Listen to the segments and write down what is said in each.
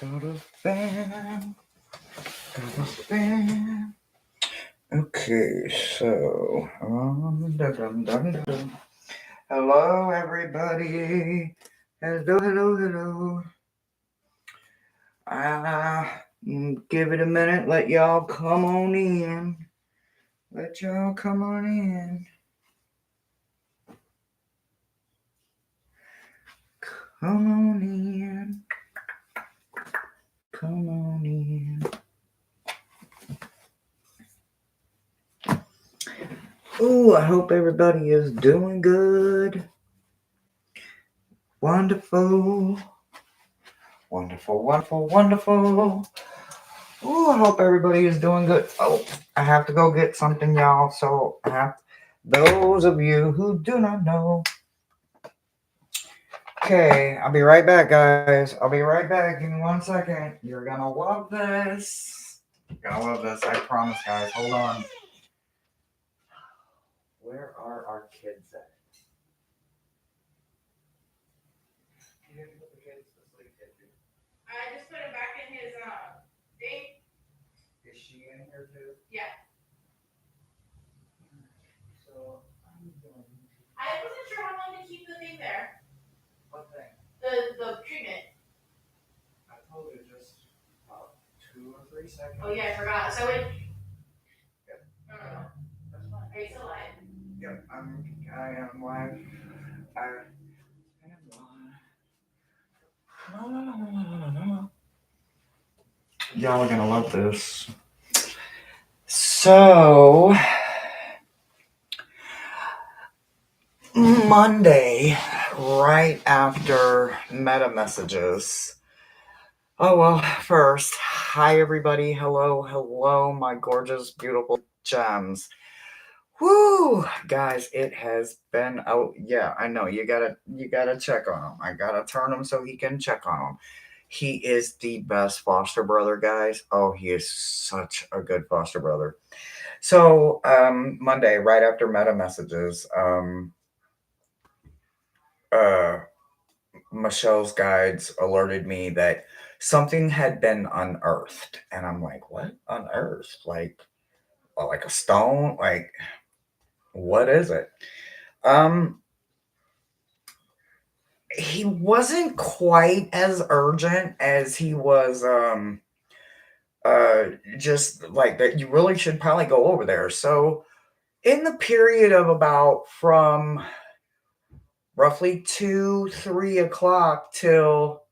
Got a fan. Got a fan. Okay, so hello everybody. Hello. Give it a minute. Let y'all come on in. Let y'all come on in. Come on in. Come on in. Oh, I hope everybody is doing good. Wonderful. Wonderful. Oh, I hope everybody is doing good. Oh, I have to go get something, y'all. So those of you who do not know. Okay, I'll be right back, guys. I'll be right back. Give me 1 second. You're gonna love this. You're gonna love this. I promise, guys. Hold on. Where are our kids at? You didn't put the kids to sleep, did you? I just put him back in his thing. Is she in here too? Yeah. So I wasn't sure how long to keep the thing there. what thing? The treatment. I told you just about 2 or 3 seconds. Oh yeah, I forgot. So it. Yep. No. That's fine. Are you still live? Yep, I am live. I am live. No. Y'all are gonna love this. So Monday, right after meta messages. Oh well, first, hi everybody. Hello, my gorgeous, beautiful gems. Woo, guys, it has been out. Yeah, I know you gotta check on him. I gotta turn him so he can check on him. He is the best foster brother, guys. Oh, he is such a good foster brother. So Monday, right after meta messages, uh, Michelle's guides alerted me that something had been unearthed, and I'm like, what unearthed? Like a stone? Like what is it? Um, he wasn't quite as urgent as he was uh just like that you really should probably go over there. So in the period of about from roughly 2-3 o'clock till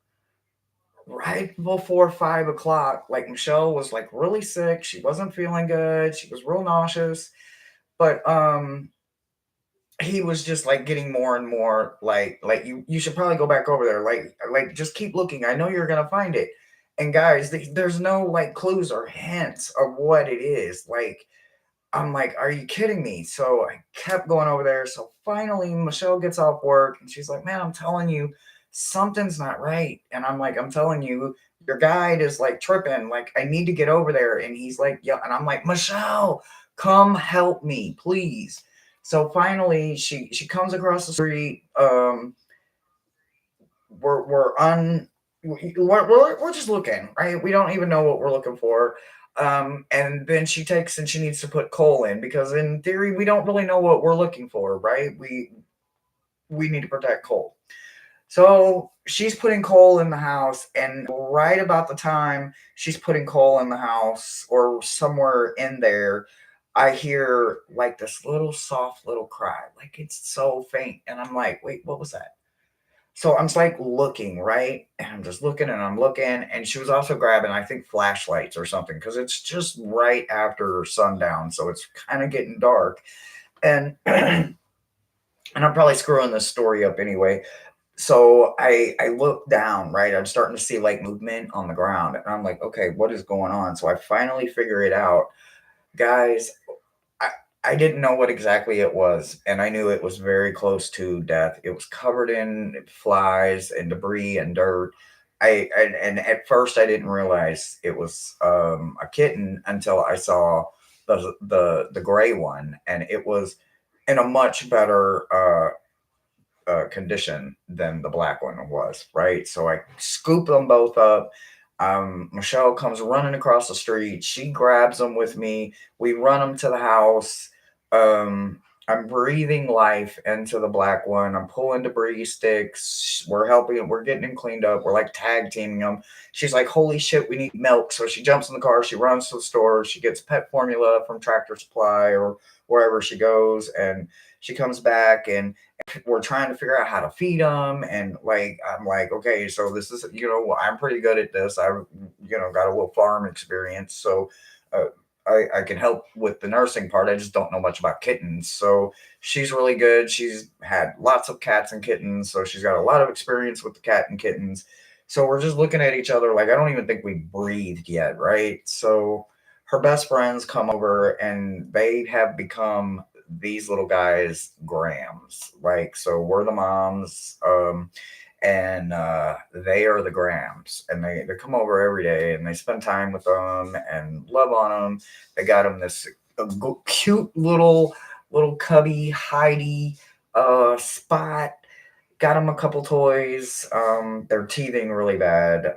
right before 5 o'clock, like Michelle was like really sick, she wasn't feeling good, she was real nauseous, but he was just like getting more and more like you should probably go back over there, like just keep looking, I know you're gonna find it. And guys, there's no like clues or hints of what it is. Like I'm like, are you kidding me? So I kept going over there. So finally Michelle gets off work and she's like, man, I'm telling you something's not right. And I'm like, I'm telling you, your guide is like tripping, like I need to get over there. And he's like, yeah. And I'm like, Michelle, come help me please. So finally she comes across the street. We're on we're just looking, right? We don't even know what we're looking for. And then she takes and she needs to put coal in because in theory we don't really know what we're looking for, right? We need to protect coal. So she's putting coal in the house, and right about the time she's putting coal in the house or somewhere in there, I hear like this little soft little cry, like it's so faint, and I'm like, wait, what was that? So I'm just like looking, right? And I'm just looking and I'm looking. And she was also grabbing, I think, flashlights or something because it's just right after sundown. So it's kind of getting dark. And and I'm probably screwing this story up anyway. So I look down, right? I'm starting to see like movement on the ground. And I'm like, okay, what is going on? So I finally figure it out. Guys, I, I didn't know what exactly it was, and I knew it was very close to death. It was covered in flies and debris and dirt. And at first I didn't realize it was a kitten until I saw the gray one, and it was in a much better condition than the black one was. Right, so I scoop them both up. Michelle comes running across the street. She grabs them with me. We run them to the house. I'm breathing life into the black one. I'm pulling debris sticks. We're helping. We're getting him cleaned up. We're like tag teaming him. She's like, "Holy shit, we need milk!" So she jumps in the car. She runs to the store. She gets pet formula from Tractor Supply or wherever she goes, and she comes back and we're trying to figure out how to feed them. And like I'm like, okay, so this is, I'm pretty good at this. I got a little farm experience, so uh, I can help with the nursing part. I just don't know much about kittens. So she's really good. She's had lots of cats and kittens, so she's got a lot of experience with the cat and kittens. So we're just looking at each other like I don't even think we breathed yet, right? So her best friends come over and they have become these little guys Grams. Like, so we're the moms, and they are the Grams, and they come over every day and they spend time with them and love on them. They got them this cute little cubby Heidi spot. Got them a couple toys. They're teething really bad.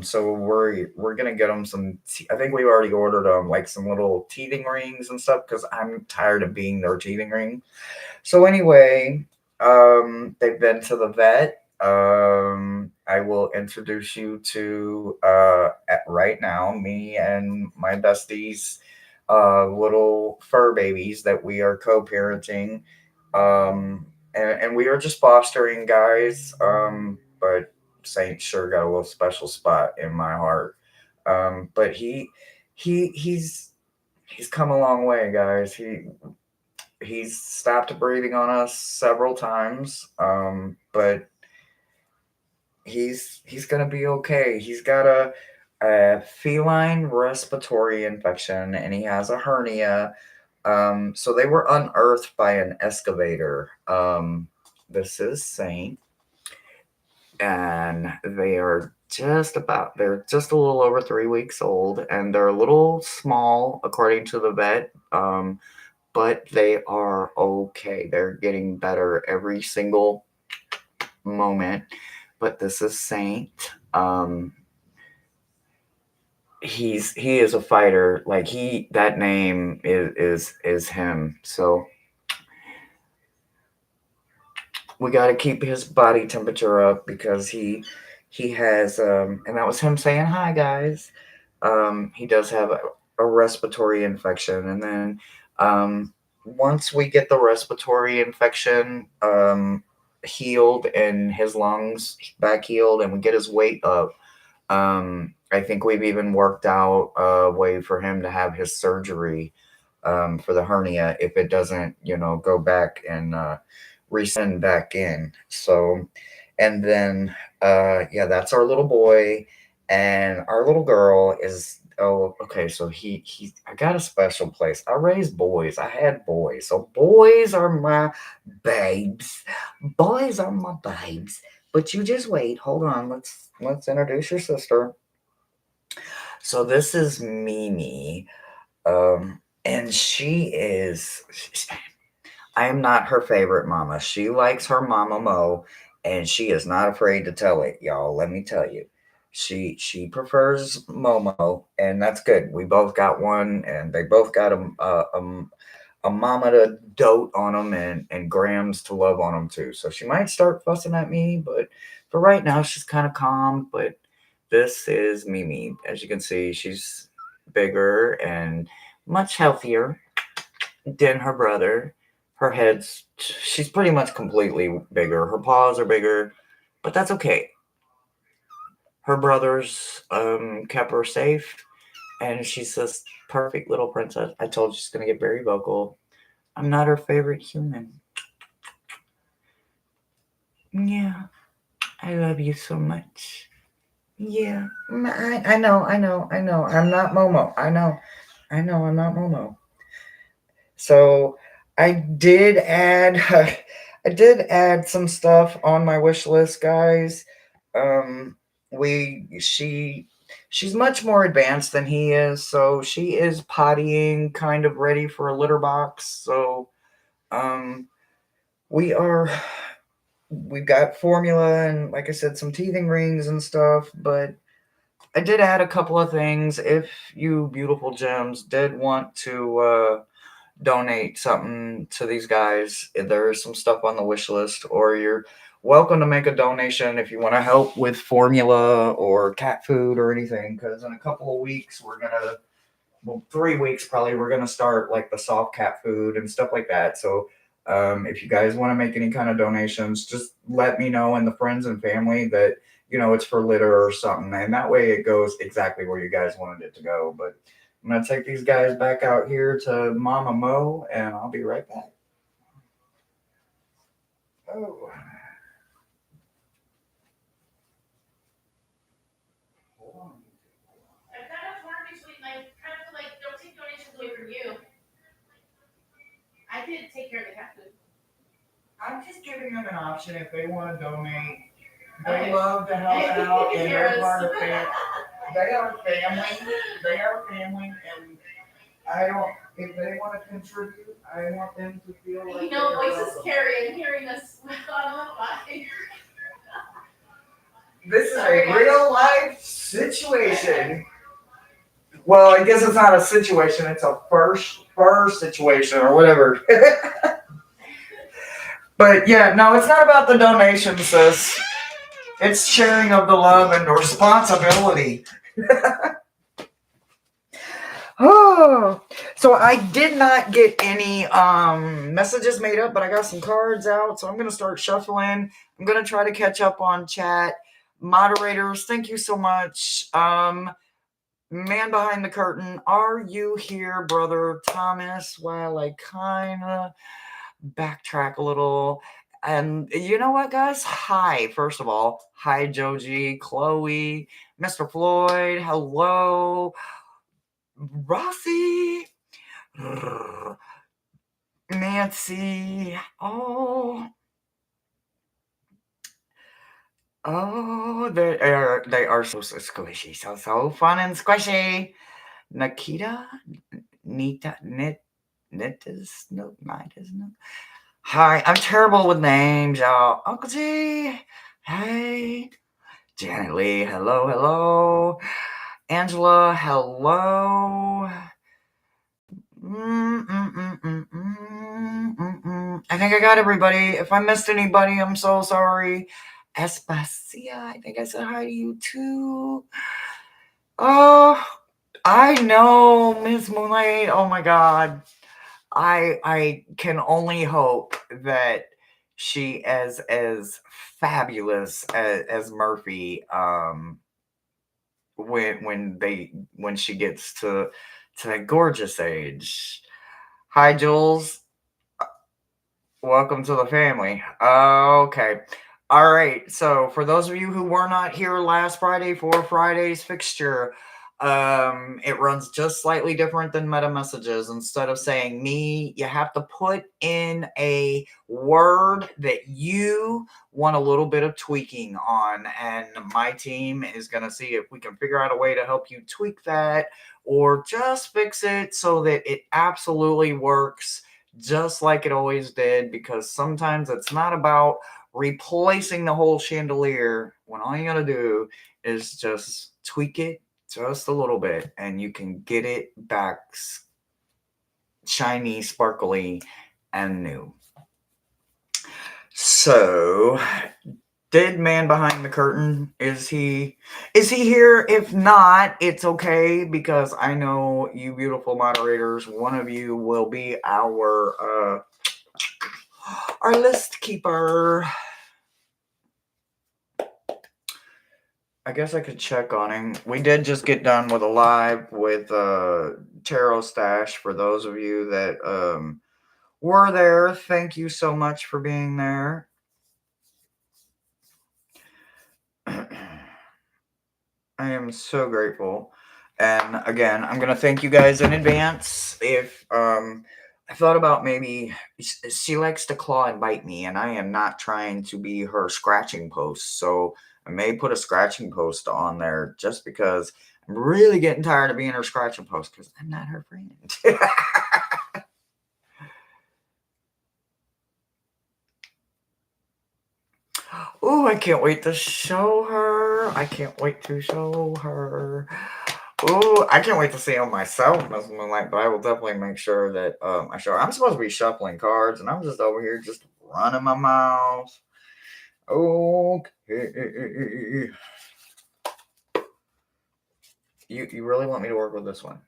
So we're gonna get them some. I think we've already ordered them like some little teething rings and stuff because I'm tired of being their teething ring. So anyway, they've been to the vet. I will introduce you to right now me and my besties, little fur babies that we are co-parenting. And we are just fostering guys. But Saint sure got a little special spot in my heart. But he's come a long way, guys. He's stopped breathing on us several times, but he's gonna be okay. He's got a feline respiratory infection and he has a hernia. So they were unearthed by an excavator. This is Saint, and they're just a little over 3 weeks old, and they're a little small according to the vet. But they are okay. They're getting better every single moment. But this is Saint. He is a fighter. Like that name is him. So we got to keep his body temperature up because he has and that was him saying hi, guys. He does have a respiratory infection, and then once we get the respiratory infection healed and his lungs back healed, and we get his weight up, I think we've even worked out a way for him to have his surgery for the hernia if it doesn't, go back and resend back in. So, and then, yeah, that's our little boy, and our little girl is. Oh, okay. So I got a special place. I raised boys. I had boys. So boys are my babes. Boys are my babes. But you just wait. Hold on. Let's introduce your sister. So this is Mimi. And she is. I am not her favorite mama. She likes her mama Mo, and she is not afraid to tell it, y'all. Let me tell you, she prefers Momo, and that's good. We both got one, and they both got a mama to dote on them and Grams to love on them too. So she might start fussing at me, but for right now, she's kind of calm. But this is Mimi. As you can see, she's bigger and much healthier than her brother. Her she's pretty much completely bigger. Her paws are bigger, but that's okay. Her brothers kept her safe, and she's this perfect little princess. I told you she's gonna get very vocal. I'm not her favorite human. Yeah, I love you so much. Yeah, I know. I'm not Momo. I know, I'm not Momo. So I did add I did add some stuff on my wish list, guys. Um we she's much more advanced than he is, so she is pottying kind of ready for a litter box. So um we are we've got formula and like I said some teething rings and stuff, but I did add a couple of things. If you beautiful gems did want to donate something to these guys, there is some stuff on the wish list, or you're welcome to make a donation if you want to help with formula or cat food or anything. Because in a couple of weeks, well, 3 weeks probably, we're gonna start like the soft cat food and stuff like that. So if you guys want to make any kind of donations, just let me know and the friends and family that it's for litter or something, and that way it goes exactly where you guys wanted it to go. But I'm gonna take these guys back out here to Mama Mo, and I'll be right back. Oh. Hold on. I've got a farm between, like, kind of like, don't take donations away from you. I did take care of the cat food. I'm just giving them an option if they want to donate. They Okay. love to help out, and they're Heroes. part of family. They are family. They are family, and I don't. If they want to contribute, I want them to feel like You know, they're voices welcome. carrying, hearing us on the line. This is Sorry, a guys. real life situation. Well, I guess it's not a situation; it's a first situation or whatever. But yeah, no, it's not about the donation, sis. It's sharing of the love and responsibility. Oh, so I did not get any messages made up, but I got some cards out, so I'm gonna start shuffling. I'm gonna try to catch up on chat. Moderators, thank you so much. Man behind the curtain, are you here, brother Thomas? While I kinda backtrack a little. And you know what, guys? Hi, first of all. Hi, Joji, Chloe, Mr. Floyd. Hello, Rossi, Nancy. Oh, they are so squishy, so fun and squishy. Nikita, Nita, Nitas, no, Nitas, no. Hi, I'm terrible with names, y'all. Uncle G, hey. Janet Lee, hello. Angela, hello. I think I got everybody. If I missed anybody, I'm so sorry. Espacia, I think I said hi to you too. Oh, I know, Miss Moonlight. Oh my God. I can only hope that she as fabulous as Murphy when she gets to that gorgeous age. Hi Jules, welcome to the family. Okay. All right. So for those of you who were not here last Friday for Friday's fixture, it runs just slightly different than meta messages. Instead of saying me, you have to put in a word that you want a little bit of tweaking on, and my team is going to see if we can figure out a way to help you tweak that or just fix it so that it absolutely works just like it always did, because sometimes it's not about replacing the whole chandelier when all you gotta do is just tweak it just a little bit and you can get it back shiny, sparkly, and new. So, did man behind the curtain, is he here? If not, it's okay, because I know you beautiful moderators, one of you will be our list keeper. I guess I could check on him. We did just get done with a live with Tarot Stash. For those of you that were there, thank you so much for being there. I am so grateful. And again, I'm gonna thank you guys in advance. If I thought about maybe she likes to claw and bite me, and I am not trying to be her scratching post. So I may put a scratching post on there just because I'm really getting tired of being her scratching post because I'm not her friend. Ooh, I can't wait to show her. I can't wait to show her. Ooh, I can't wait to see them myself, Miss Moonlight, but I will definitely make sure that I show her. I'm supposed to be shuffling cards, and I'm just over here just running my mouth. Okay. You really want me to work with this one?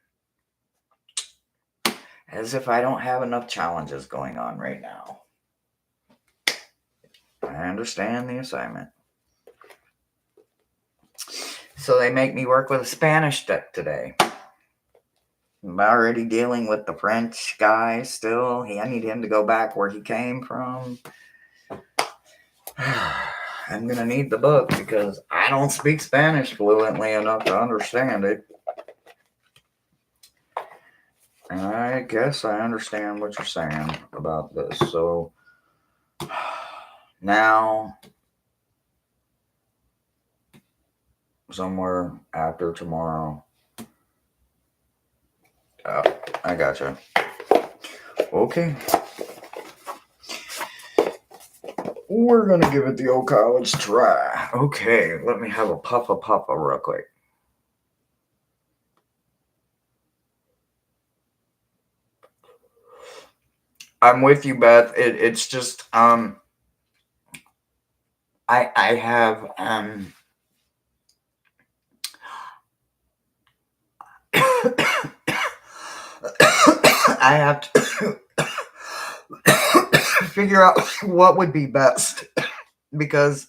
As if I don't have enough challenges going on right now. I understand the assignment. So they make me work with a Spanish deck today. I'm already dealing with the French guy still. I need him to go back where he came from. I'm going to need the book because I don't speak Spanish fluently enough to understand it. And I guess I understand what you're saying about this. So now, somewhere after tomorrow. Oh, I gotcha. Okay. We're going to give it the old college try. Okay, let me have a puffa real quick. I'm with you, Beth. It's just I have I have to figure out what would be best because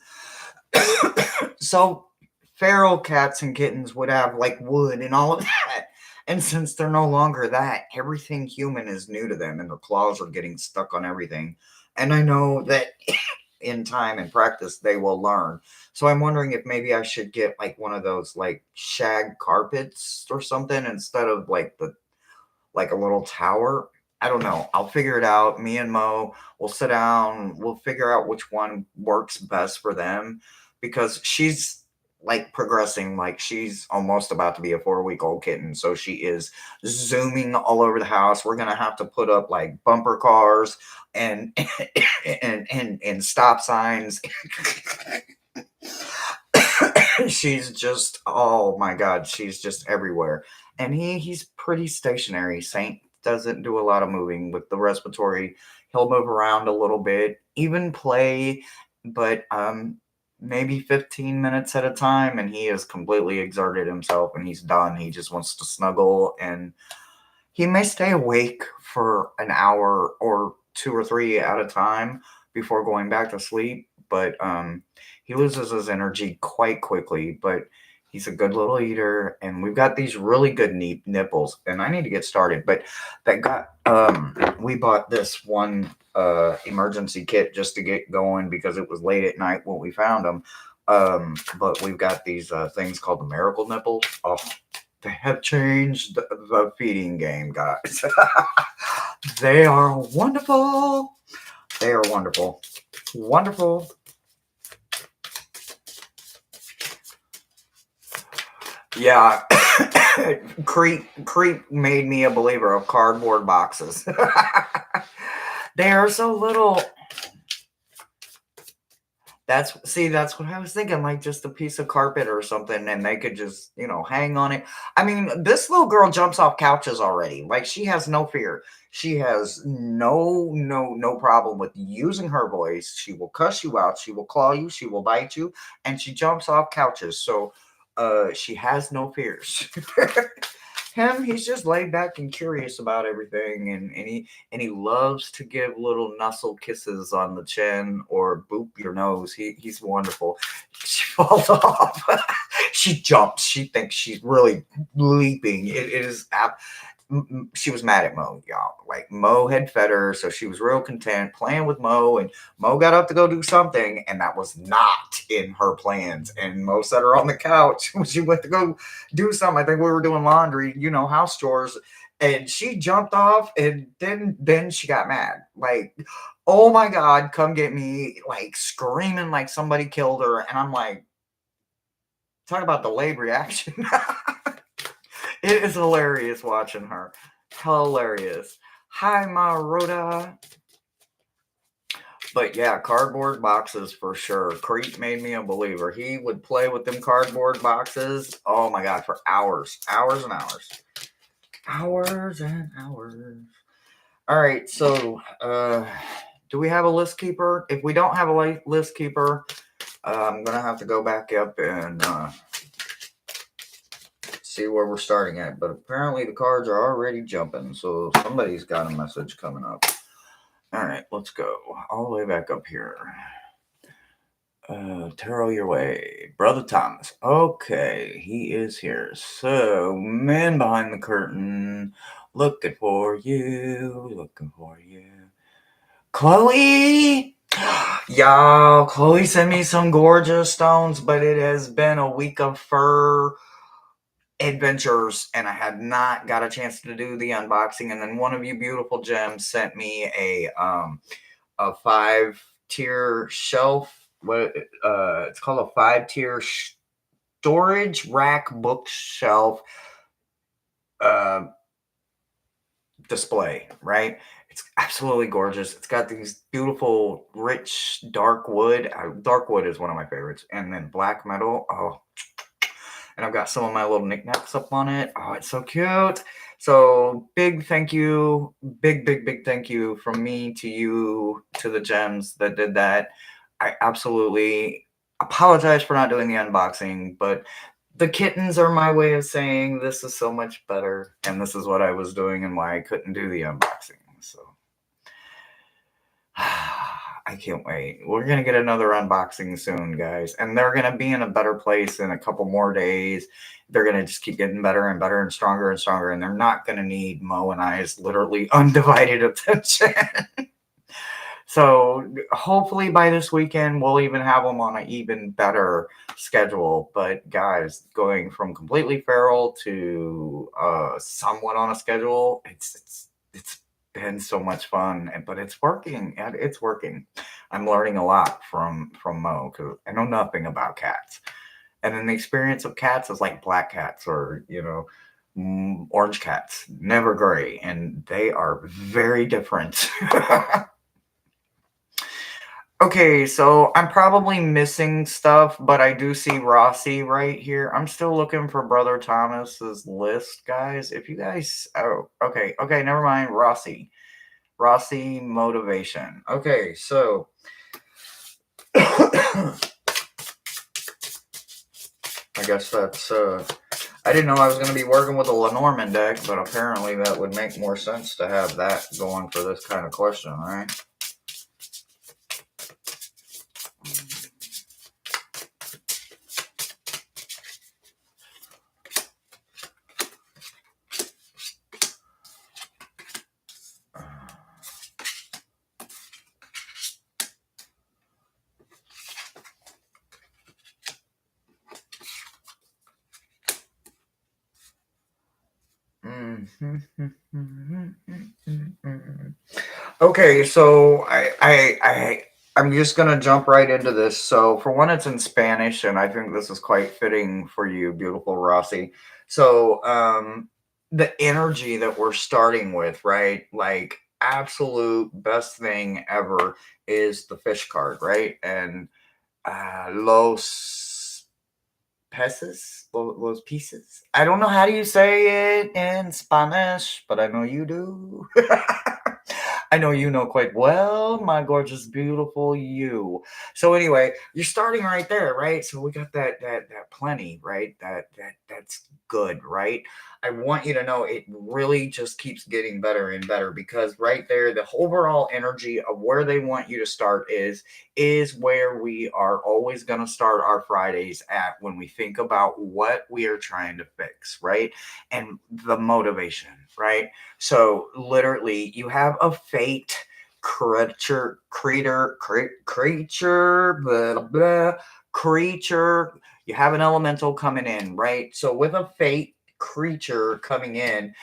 so feral cats and kittens would have like wood and all of that. And since they're no longer that, everything human is new to them and their claws are getting stuck on everything. And I know that in time and practice they will learn. So I'm wondering if maybe I should get like one of those like shag carpets or something instead of like a little tower. I don't know. I'll figure it out. Me and Mo will sit down. We'll figure out which one works best for them because she's like progressing. Like she's almost about to be a 4-week-old kitten. So she is zooming all over the house. We're going to have to put up like bumper cars and, and stop signs. She's just, oh my God, she's just everywhere. And he's pretty stationary. Saint doesn't do a lot of moving with the respiratory. He'll move around a little bit, even play, but maybe 15 minutes at a time, and he has completely exerted himself and he's done. He just wants to snuggle, and he may stay awake for an hour or 2 or 3 at a time before going back to sleep, but he loses his energy quite quickly. But he's a good little eater, and we've got these really good nipples, and I need to get started. But we bought this one emergency kit just to get going because it was late at night when we found them. But we've got these things called the miracle nipples. Oh, they have changed the feeding game, guys. They are wonderful. They are wonderful. Wonderful. Yeah. Creep made me a believer of cardboard boxes. They are so little. That's what I was thinking, like just a piece of carpet or something, and they could just, hang on it. I mean, this little girl jumps off couches already. Like she has no fear. She has no problem with using her voice. She will cuss you out. She will claw you. She will bite you, and she jumps off couches. So, she has no fears. He's just laid back and curious about everything, and he loves to give little nuzzle kisses on the chin or boop your nose. He's wonderful. She falls off. She jumps. She thinks she's really leaping. It is. She was mad at Mo, y'all. Like Mo had fed her, so she was real content playing with Mo, and Mo got up to go do something, and that was not in her plans. And Mo set her on the couch when she went to go do something. I think we were doing laundry, house chores, and she jumped off, and then she got mad. Like, oh my God, come get me, like screaming like somebody killed her. And I'm like, talk about delayed reaction. It is hilarious watching her. Hilarious. Hi, Maroda. But yeah, cardboard boxes for sure. Crete made me a believer. He would play with them cardboard boxes. Oh my God, for hours, hours and hours, hours and hours. All right, so do we have a list keeper? If we don't have a list keeper, I'm gonna have to go back up and see where we're starting at. But apparently the cards are already jumping, so somebody's got a message coming up. All right, let's go all the way back up here. Tarot your way. Brother Thomas. Okay, he is here. So, man behind the curtain, looking for you, looking for you. Chloe! Y'all, Chloe sent me some gorgeous stones, but it has been a week of fur adventures and I had not got a chance to do the unboxing. And then one of you beautiful gems sent me a 5-tier shelf. What it's called, a 5-tier storage rack bookshelf display, right? It's absolutely gorgeous. It's got these beautiful rich dark wood. Dark wood is one of my favorites, and then black metal. Oh, and I've got some of my little knickknacks up on it. Oh, it's so cute. So big thank you, big thank you from me to you, to the gems that did that. I absolutely apologize for not doing the unboxing, but the kittens are my way of saying this is so much better, and this is what I was doing and why I couldn't do the unboxing. So I can't wait. We're going to get another unboxing soon, guys. And they're going to be in a better place in a couple more days. They're going to just keep getting better and better and stronger and stronger. And they're not going to need Mo and I's literally undivided attention. So hopefully by this weekend, we'll even have them on an even better schedule. But guys, going from completely feral to somewhat on a schedule, it's been so much fun, but it's working. And it's working. I'm learning a lot from Mo because I know nothing about cats. And then the experience of cats is like black cats or, orange cats, never gray. And they are very different. Okay, so I'm probably missing stuff, but I do see Rossi right here. I'm still looking for Brother Thomas's list, guys. If you guys, okay, never mind. Rossi motivation. Okay, so I guess that's. I didn't know I was going to be working with a Lenormand deck, but apparently that would make more sense to have that going for this kind of question, right? Okay, so I'm just gonna jump right into this. So for one, it's in Spanish, and I think this is quite fitting for you, beautiful Rossi. So the energy that we're starting with, right? Like absolute best thing ever is the fish card, right? And los los pieces. I don't know how do you say it in Spanish, but I know you do. I know you know quite well, my gorgeous, beautiful you. So anyway, you're starting right there, right? So we got that plenty, right? That's good, right? I want you to know it really just keeps getting better and better because right there, the overall energy of where they want you to start is where we are always going to start our Fridays at when we think about what we are trying to fix, right? And the motivation, right? So literally, you have a fate creature, blah, blah, creature. You have an elemental coming in, right? So with a fate creature coming in,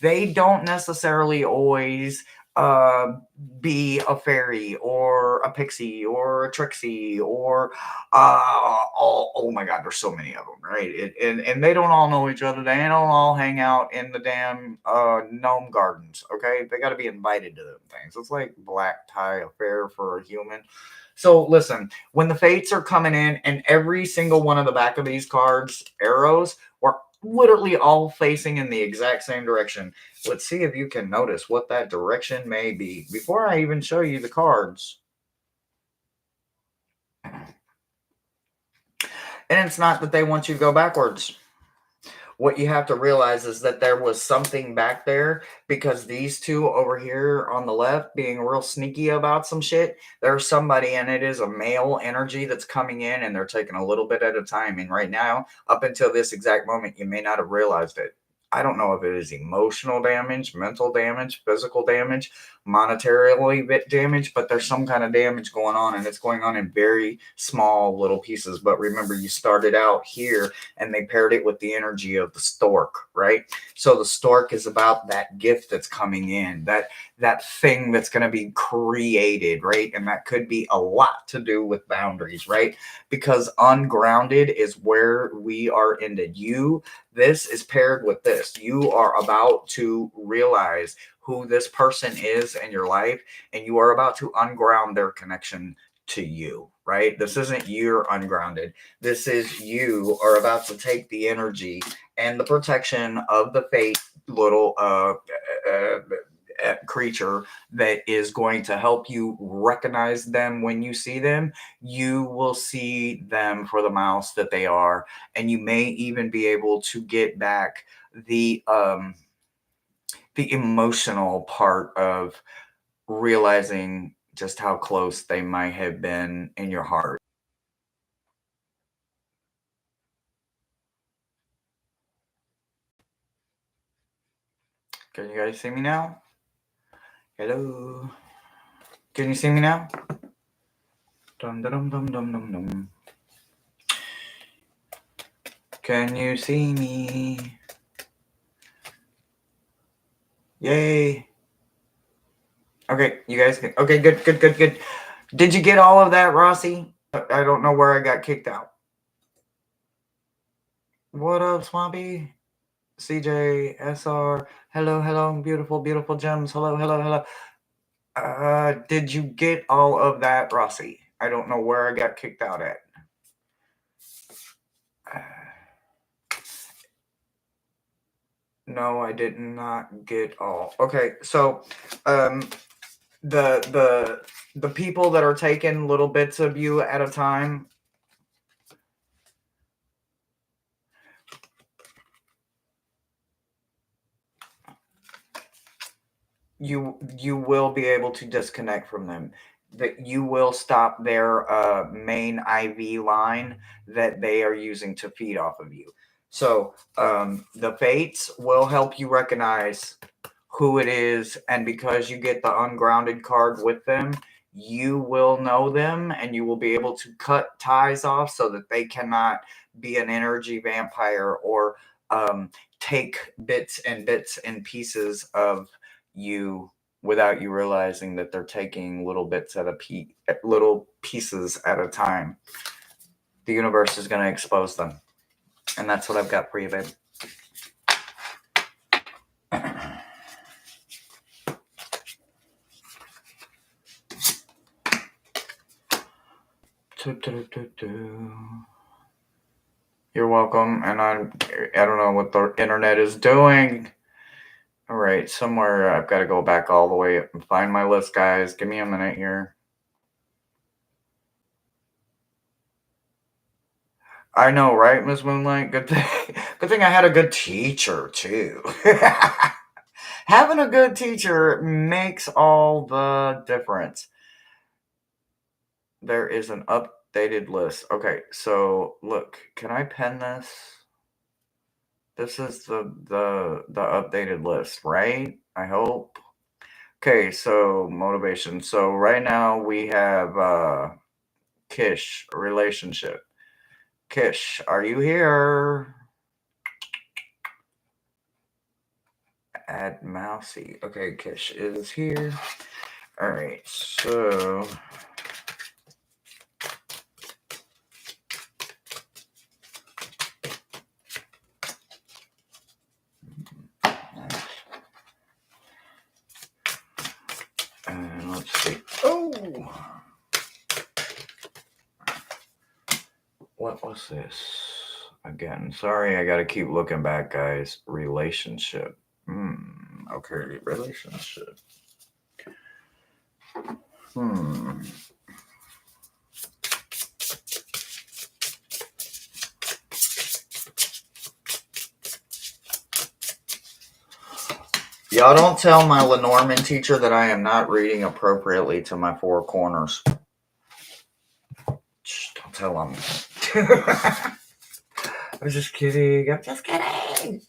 they don't necessarily always uh, be a fairy or a pixie or a trixie or oh my god, there's so many of them, right? And they don't all know each other. They don't all hang out in the damn gnome gardens. Okay, they got to be invited to them things. It's like black tie affair for a human. So listen, when the fates are coming in, and every single one of the back of these cards arrows were literally all facing in the exact same direction. Let's see if you can notice what that direction may be before I even show you the cards. And it's not that they want you to go backwards. What you have to realize is that there was something back there, because these two over here on the left being real sneaky about some shit, there's somebody, and it is a male energy that's coming in, and they're taking a little bit at a time. And right now, up until this exact moment, you may not have realized it. I don't know if it is emotional damage, mental damage, physical damage, monetarily damage, but there's some kind of damage going on, and it's going on in very small little pieces. But remember, you started out here, and they paired it with the energy of the stork, right? So the stork is about that gift that's coming in, that thing that's going to be created, right? And that could be a lot to do with boundaries, right? Because ungrounded is where we are ended. This is paired with this. You are about to realize who this person is in your life, and you are about to unground their connection to you, right? This isn't you're ungrounded. This is you are about to take the energy and the protection of the fate little creature that is going to help you recognize them when you see them. You will see them for the mouse that they are, and you may even be able to get back the emotional part of realizing just how close they might have been in your heart. Can you guys see me now? Hello. Can you see me now? Dum dum dum dum dum dum. Can you see me? Yay. Okay, you guys can. Okay, good. Did you get all of that, Rossi? I don't know where I got kicked out. What up, Swampy? CJ, SR. Hello, beautiful gems. Hello. Did you get all of that, Rossi? I don't know where I got kicked out at. No, I did not get all. Okay, so the people that are taking little bits of you at a time, you will be able to disconnect from them. That you will stop their main IV line that they are using to feed off of you. So the fates will help you recognize who it is, and because you get the ungrounded card with them, you will know them, and you will be able to cut ties off so that they cannot be an energy vampire or take bits and pieces of you without you realizing that they're taking little bits at little pieces at a time. The universe is going to expose them, and that's what I've got for you, babe. You're welcome, and I don't know what the internet is doing. All right, somewhere I've got to go back all the way up and find my list, guys. Give me a minute here. I know, right, Miss Moonlight? Good thing I had a good teacher too. Having a good teacher makes all the difference. There is an updated list. Okay, so look, can I pen this? This is the updated list, right? I hope. Okay, so motivation. So right now we have Kish, relationship. Kish, are you here? Add mousey. Okay, Kish is here. All right, so and let's see. Oh, what was this? Again, sorry, I gotta keep looking back, guys. Relationship. Okay, relationship. Y'all don't tell my Lenormand teacher that I am not reading appropriately to my four corners. Shh, don't tell him. I'm just kidding. I'm just kidding.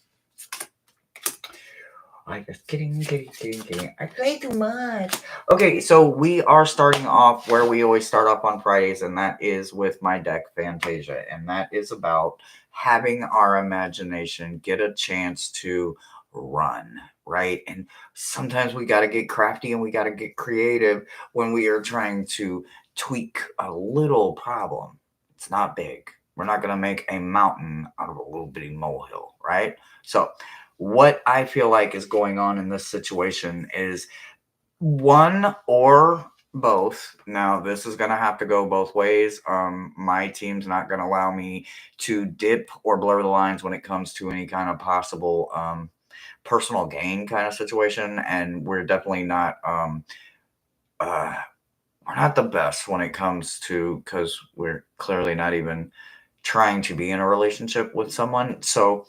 I'm just kidding. I play too much. Okay, so we are starting off where we always start off on Fridays, and that is with my deck Fantasia. And that is about having our imagination get a chance to run, right? And sometimes we got to get crafty and we got to get creative when we are trying to tweak a little problem. It's not big. We're not going to make a mountain out of a little bitty molehill, right? So, what I feel like is going on in this situation is one or both. Now, this is going to have to go both ways. My team's not going to allow me to dip or blur the lines when it comes to any kind of possible personal gain kind of situation, and we're definitely not. We're not the best when it comes to, because we're clearly not even trying to be in a relationship with someone. So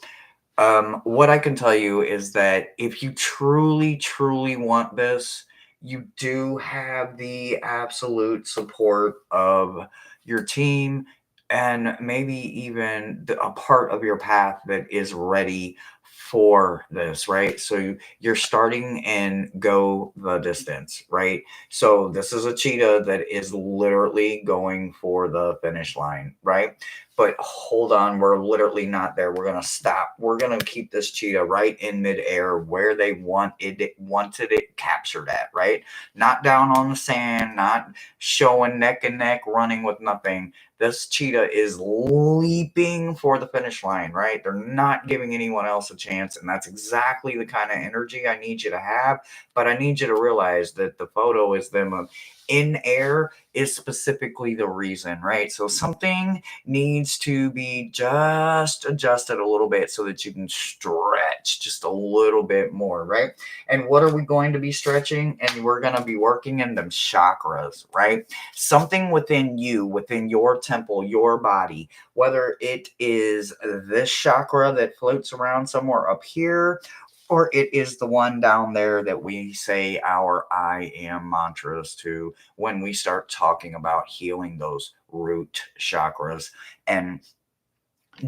what I can tell you is that if you truly, truly want this, you do have the absolute support of your team and maybe even a part of your path that is ready for this, right? So you're starting and go the distance, right? So this is a cheetah that is literally going for the finish line, right? But hold on, we're literally not there. We're gonna stop. We're gonna keep this cheetah right in midair where they wanted it captured at, right? Not down on the sand, not showing neck and neck, running with nothing. This cheetah is leaping for the finish line, right? They're not giving anyone else a chance, and that's exactly the kind of energy I need you to have. But I need you to realize that the photo is them in air is specifically the reason, right? So something needs to be just adjusted a little bit so that you can stretch just a little bit more, right? And what are we going to be stretching? And we're going to be working in them chakras, right? Something within you, within your temple, your body, whether it is this chakra that floats around somewhere up here, or it is the one down there that we say our I am mantras to when we start talking about healing those root chakras and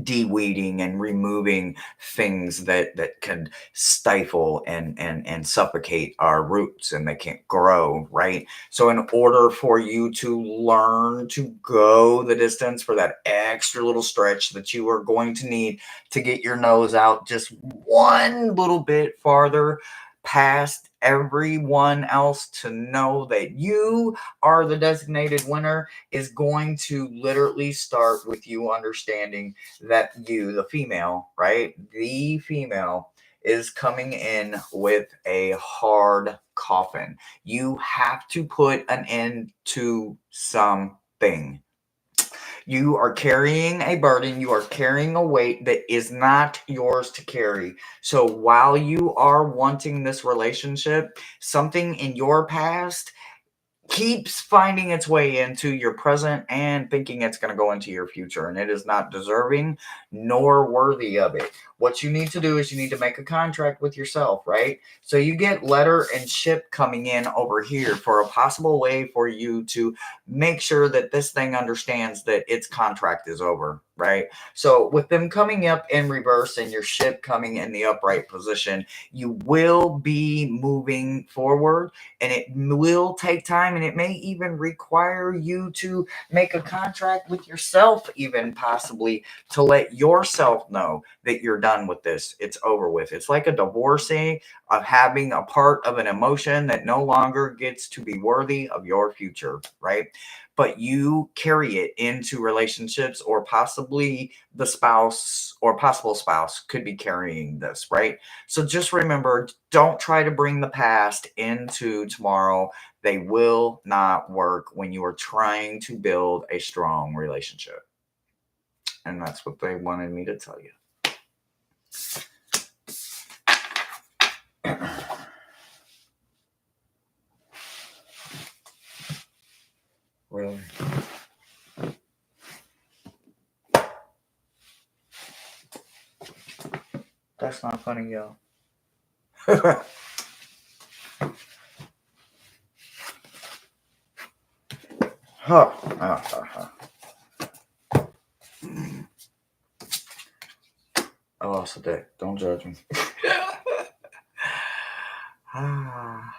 de-weeding and removing things that can stifle and suffocate our roots and they can't grow, right? So in order for you to learn to go the distance for that extra little stretch that you are going to need to get your nose out just one little bit farther past everyone else to know that you are the designated winner is going to literally start with you understanding that you, the female, right? The female is coming in with a hard coffin. You have to put an end to something. You are carrying a burden, you are carrying a weight that is not yours to carry. So while you are wanting this relationship, something in your past keeps finding its way into your present and thinking it's going to go into your future, and it is not deserving nor worthy of it. What you need to do is you need to make a contract with yourself, right? So you get letter and ship coming in over here for a possible way for you to make sure that this thing understands that its contract is over, right? So with them coming up in reverse and your ship coming in the upright position, you will be moving forward, and it will take time, and it may even require you to make a contract with yourself, even possibly to let yourself know that you're done with this. It's over with. It's like a divorcee of having a part of an emotion that no longer gets to be worthy of your future, right? But you carry it into relationships, or possibly the spouse or possible spouse could be carrying this, right? So just remember, don't try to bring the past into tomorrow. They will not work when you are trying to build a strong relationship. And that's what they wanted me to tell you. Really? That's not funny, yo. Huh. I lost a dick. Don't judge me. I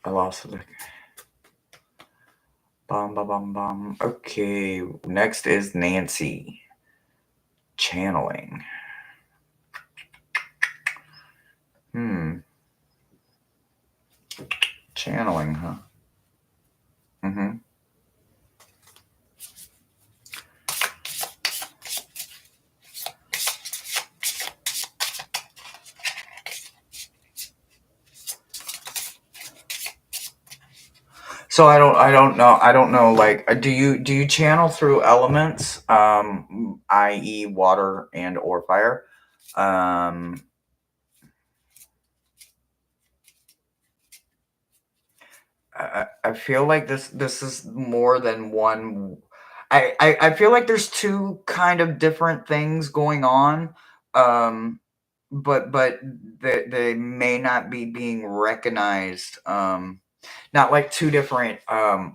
lost a dick. Bum, bum, bum, bum. Okay, next is Nancy. Channeling. Channeling, huh? Mm-hmm. So I don't know. Like, do you channel through elements, i.e., water and or fire? I feel like this is more than one. I feel like there's two kind of different things going on, um, but they may not be being recognized. Not like two different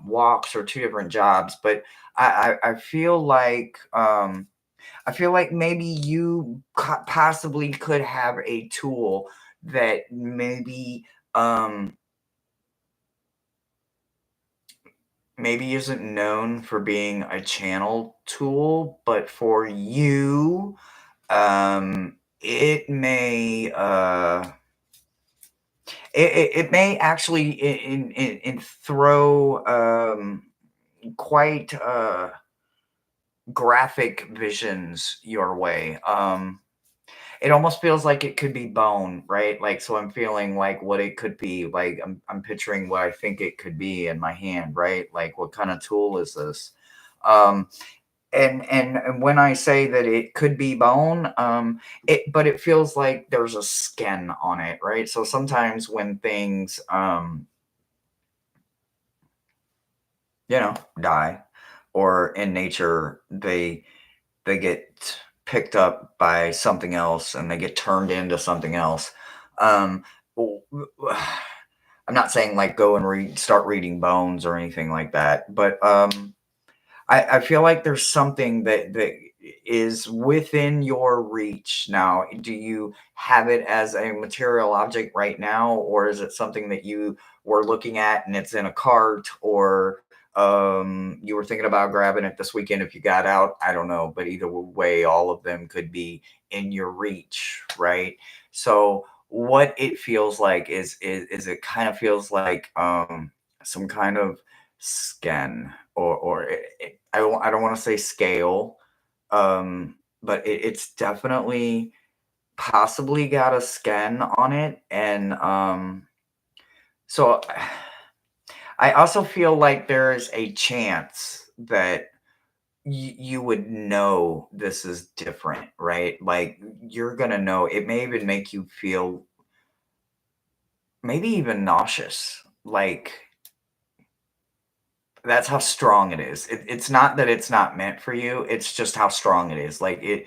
walks or two different jobs, but I I feel like maybe you possibly could have a tool that um, maybe isn't known for being a channel tool, but for you, it may it may actually in throw quite graphic visions your way. It almost feels like it could be bone, right? Like, so I'm feeling like what it could be. Like, I'm picturing what I think it could be in my hand, right? Like, what kind of tool is this? Um, and when I say that it could be bone, but it feels like there's a skin on it, right? So sometimes when things, die, or in nature, they get picked up by something else and they get turned into something else. Um, w- w- I'm not saying like go and start reading bones or anything like that, but I feel like there's something that is within your reach now. Do you have it as a material object right now, or is it something that you were looking at and it's in a cart, or you were thinking about grabbing it this weekend if you got out? I don't know, but either way, all of them could be in your reach, right? So what it feels like is it kind of feels like some kind of skin, or I don't want to say scale, but it's definitely possibly got a skin on it, and so I also feel like there is a chance that you would know this is different, right? Like, you're gonna know. It may even make you feel maybe even nauseous, like, that's how strong it is. It's not that it's not meant for you, it's just how strong it is. Like, it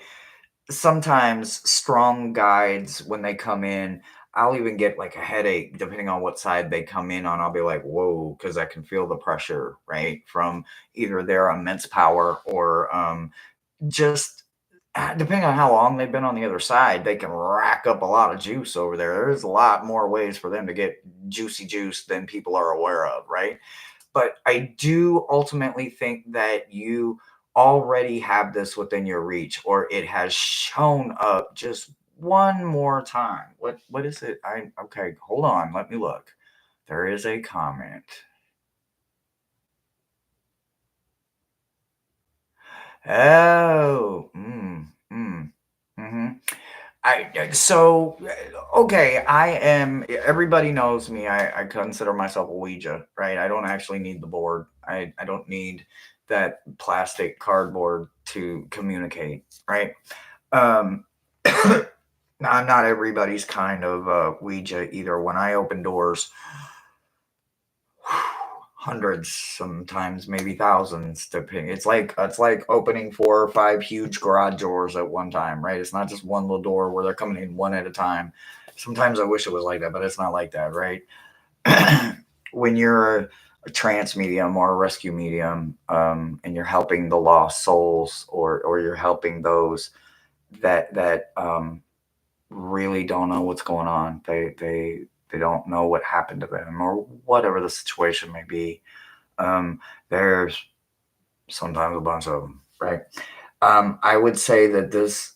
sometimes strong guides, when they come in, I'll even get like a headache depending on what side they come in on. I'll be like, whoa, because I can feel the pressure, right? From either their immense power, or just depending on how long they've been on the other side, they can rack up a lot of juice over there. There's a lot more ways for them to get juicy juice than people are aware of, right? But I do ultimately think that you already have this within your reach, or it has shown up just one more time. What is it? I Okay, hold on, let me look. There is a comment. Oh, mhm. Okay, I am. Everybody knows me. I consider myself a Ouija, right? I don't actually need the board. I don't need that plastic cardboard to communicate, right? Um, not everybody's kind of Ouija either. When I open doors, hundreds, sometimes maybe thousands. Depending, it's like opening 4 or 5 huge garage doors at one time, right? It's not just one little door where they're coming in one at a time. Sometimes I wish it was like that, but it's not like that, right? When you're a trance medium or a rescue medium, and you're helping the lost souls, or you're helping those that really don't know what's going on. They don't know what happened to them, or whatever the situation may be. There's sometimes a bunch of them, right? I would say that this,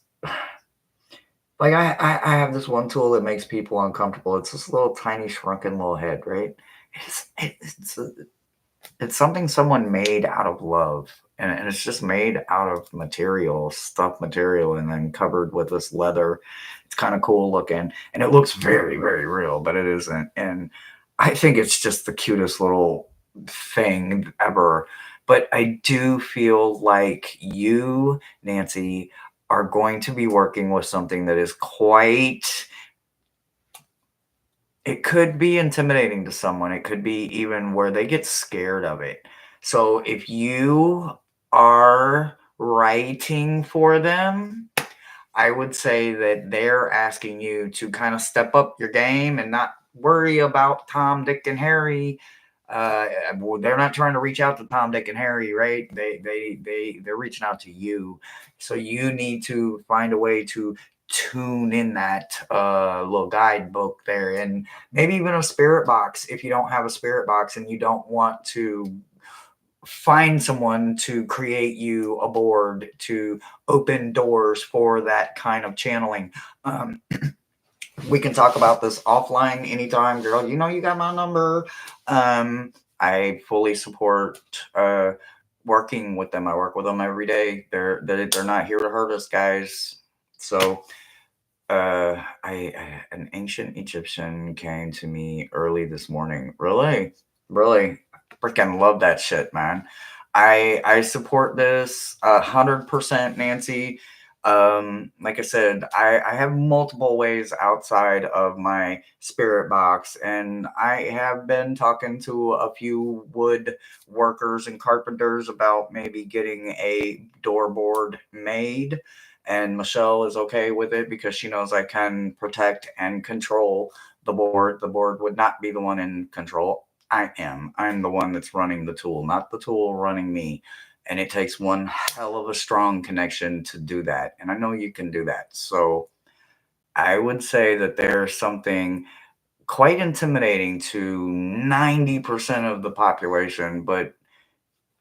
like, I have this one tool that makes people uncomfortable. It's this little tiny shrunken little head, right? It's it's something someone made out of love, and it's just made out of material, stuff material, and then covered with this leather. It's kind of cool looking, and it looks very, very real, but it isn't. And I think it's just the cutest little thing ever. But I do feel like you, Nancy, are going to be working with something that is quite, it could be intimidating to someone. It could be even where they get scared of it. So if you are writing for them, I would say that they're asking you to kind of step up your game and not worry about Tom, Dick, and Harry. Well, they're not trying to reach out to Tom, Dick, and Harry, right? They're reaching out to you. So you need to find a way to tune in that little guidebook there, and maybe even a spirit box if you don't have a spirit box and you don't want to find someone to create you a board to open doors for that kind of channeling. Um, we can talk about this offline anytime, girl. You know, you got my number. I fully support working with them. I work with them every day. They're not here to hurt us, guys. So an ancient Egyptian came to me early this morning. Really, really, freaking love that shit, man. I support this 100%, Nancy. Like I said, I have multiple ways outside of my spirit box, and I have been talking to a few wood workers and carpenters about maybe getting a door board made, and Michelle is okay with it because she knows I can protect and control the board. The board would not be the one in control. I am. I'm the one that's running the tool, not the tool running me. And it takes one hell of a strong connection to do that. And I know you can do that. So I would say that there's something quite intimidating to 90% of the population, but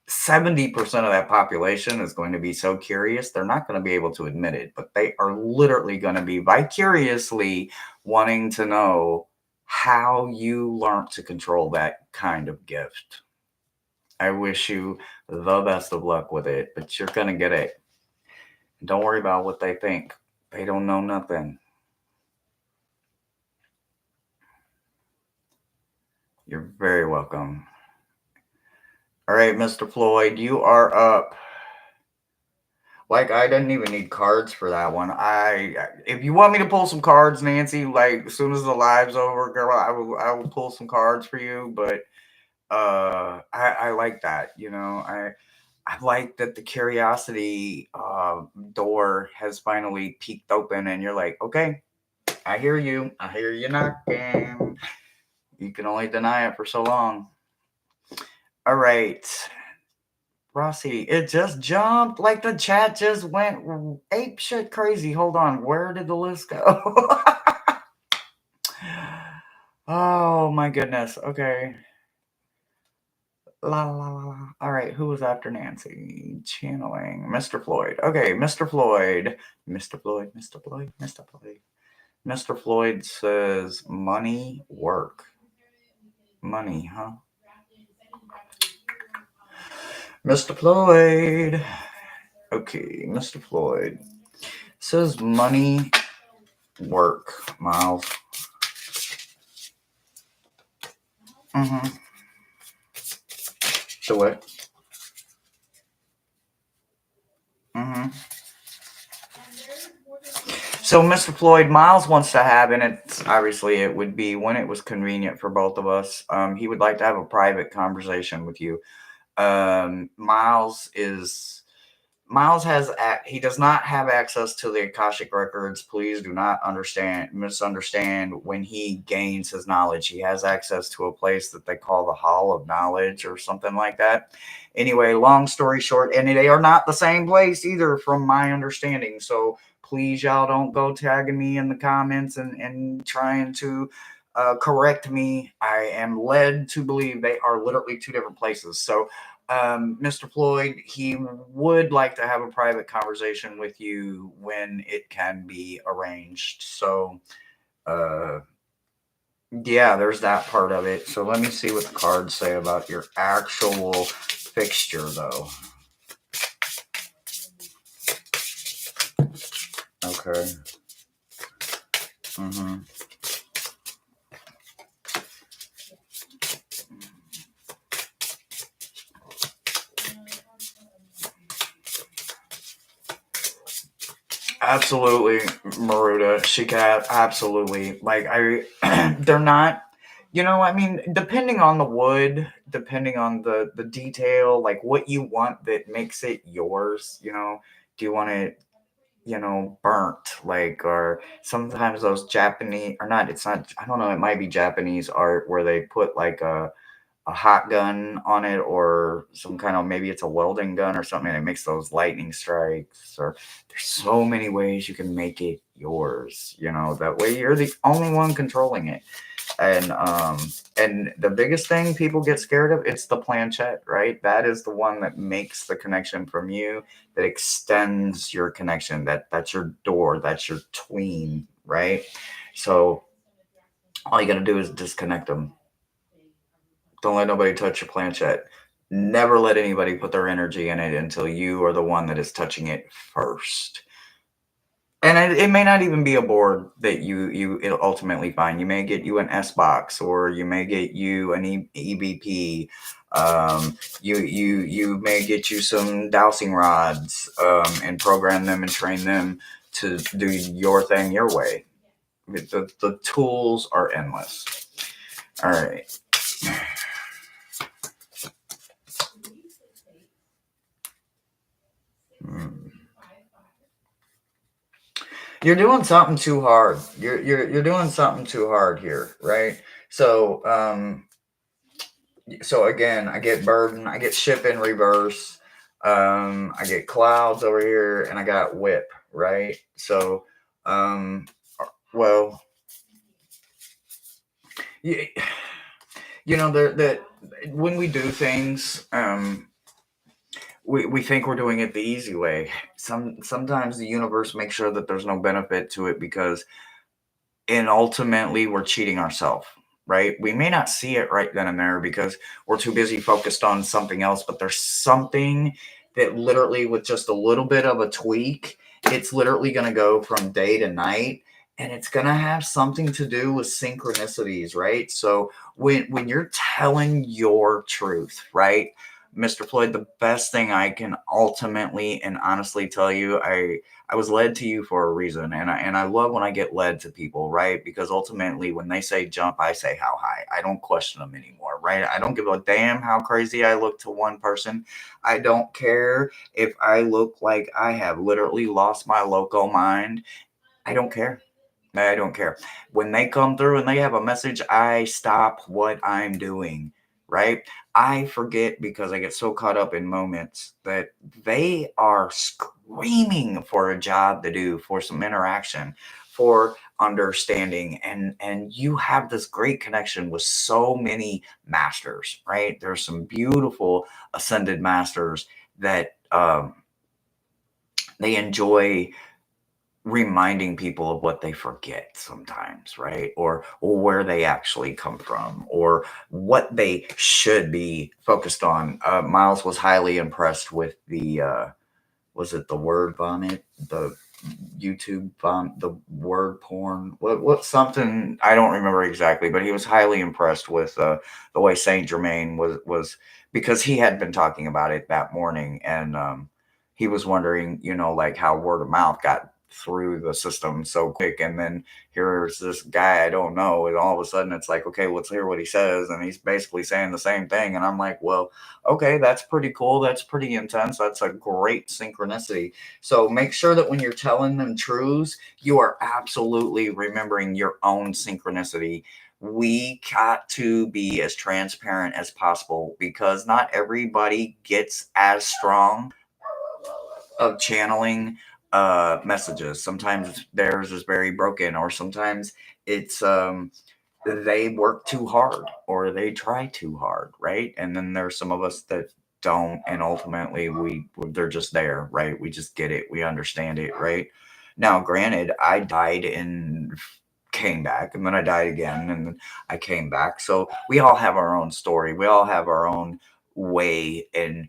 70% of that population is going to be so curious, they're not going to be able to admit it, but they are literally going to be vicariously wanting to know how you learned to control that kind of gift. I wish you the best of luck with it, but you're going to get it. Don't worry about what they think. They don't know nothing. You're very welcome. All right, Mr. Floyd, you are up. Like, I didn't even need cards for that one. If you want me to pull some cards, Nancy, like as soon as the live's over, girl, I will pull some cards for you. But I like that. I like that the curiosity door has finally peeked open, and you're like, okay, I hear you. I hear you knocking. You can only deny it for so long. All right. Rossi, it just jumped. Like the chat just went ape shit crazy. Hold on. Where did the list go? Oh my goodness. Okay. La la la la. All right, who was after Nancy? Channeling Mr. Floyd. Okay, Mr. Floyd. Mr. Floyd. Mr. Floyd. Mr. Floyd. Mr. Floyd says money, work. Money, huh? Mr. Floyd. Okay, Mr. Floyd says money, work. Miles. Mm-hmm. So what? Mm-hmm. So, Mr. Floyd, Miles wants to have, and it's obviously it would be when it was convenient for both of us. He would like to have a private conversation with you. Miles he does not have access to the Akashic records. Please do not misunderstand. When he gains his knowledge, he has access to a place that they call the Hall of Knowledge or something like that. Anyway, long story short, and they are not the same place either, from my understanding. So please, y'all, don't go tagging me in the comments and trying to correct me. I am led to believe they are literally two different places. So Mr. Floyd, he would like to have a private conversation with you when it can be arranged. So, yeah, there's that part of it. So let me see what the cards say about your actual fixture, though. Okay. Mm-hmm. Absolutely, Maruda. She can absolutely they're not. I mean, depending on the wood, depending on the detail, like what you want that makes it yours. Do you want it, burnt, or sometimes those Japanese or not? It's not. I don't know. It might be Japanese art where they put like a hot gun on it or some kind of, maybe it's a welding gun or something, and it makes those lightning strikes. Or there's so many ways you can make it yours, that way you're the only one controlling it. And the biggest thing people get scared of, it's the planchette, right? That is the one that makes the connection from you, that extends your connection, that's your door, that's your tween, right? So all you got to do is disconnect them. Don't let nobody touch your planchette. Never let anybody put their energy in it until you are the one that is touching it first. And it may not even be a board that you ultimately find. You may get you an S box, or you may get you an EVP. You may get you some dowsing rods, and program them and train them to do your thing your way. The tools are endless. All right. You're doing something too hard. You're doing something too hard here, right? So again, I get burden, I get ship in reverse, I get clouds over here, and I got whip, right? So, well, you, that when we do things, we think we're doing it the easy way. Sometimes the universe makes sure that there's no benefit to it, and ultimately we're cheating ourselves, right? We may not see it right then and there because we're too busy focused on something else, but there's something that literally, with just a little bit of a tweak, it's literally going to go from day to night, and it's going to have something to do with synchronicities, right? So when you're telling your truth, right, Mr. Floyd, the best thing I can ultimately and honestly tell you, I was led to you for a reason, and I love when I get led to people, right? Because ultimately, when they say jump, I say how high. I don't question them anymore, right? I don't give a damn how crazy I look to one person. I don't care if I look like I have literally lost my loco mind. I don't care. I don't care. When they come through and they have a message, I stop what I'm doing, right? I forget because I get so caught up in moments that they are screaming for a job to do, for some interaction, for understanding, and you have this great connection with so many masters, right? There's some beautiful ascended masters that they enjoy reminding people of what they forget sometimes, right? Or where they actually come from, or what they should be focused on. Miles was highly impressed with the was it the word vomit, the YouTube the word porn, what something, I don't remember exactly, but he was highly impressed with the way Saint Germain was because he had been talking about it that morning, and he was wondering, like how word of mouth got through the system so quick, and then here's this guy I don't know, and all of a sudden it's like, okay, let's hear what he says, and he's basically saying the same thing, and I'm like, well, okay, that's pretty cool. That's pretty intense. That's a great synchronicity. So make sure that when you're telling them truths, you are absolutely remembering your own synchronicity. We got to be as transparent as possible because not everybody gets as strong of channeling messages. Sometimes theirs is very broken, or sometimes it's they work too hard or they try too hard, right? And then there's some of us that don't, and ultimately they're just there, right? We just get it, we understand it, right? Now granted, I died and came back, and then I died again, and then I came back. So we all have our own story, we all have our own way and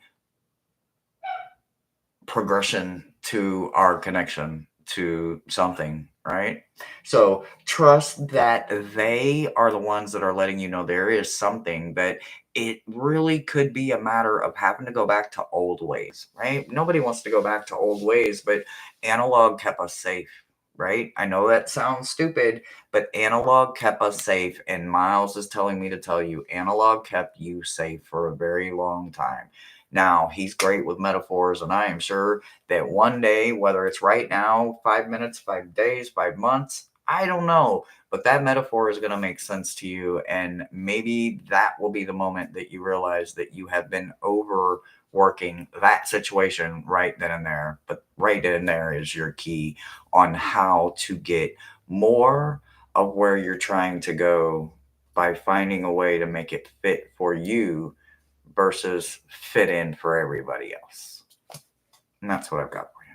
progression to our connection to something, right? So trust that they are the ones that are letting you know there is something, that it really could be a matter of having to go back to old ways, right? Nobody wants to go back to old ways, but analog kept us safe, right? I know that sounds stupid, but analog kept us safe. And Miles is telling me to tell you, analog kept you safe for a very long time. Now, he's great with metaphors, and I am sure that one day, whether it's right now, 5 minutes, 5 days, 5 months, I don't know, but that metaphor is going to make sense to you. And maybe that will be the moment that you realize that you have been overworking that situation right then and there. But right then and there is your key on how to get more of where you're trying to go by finding a way to make it fit for you versus fit in for everybody else. And that's what I've got for you.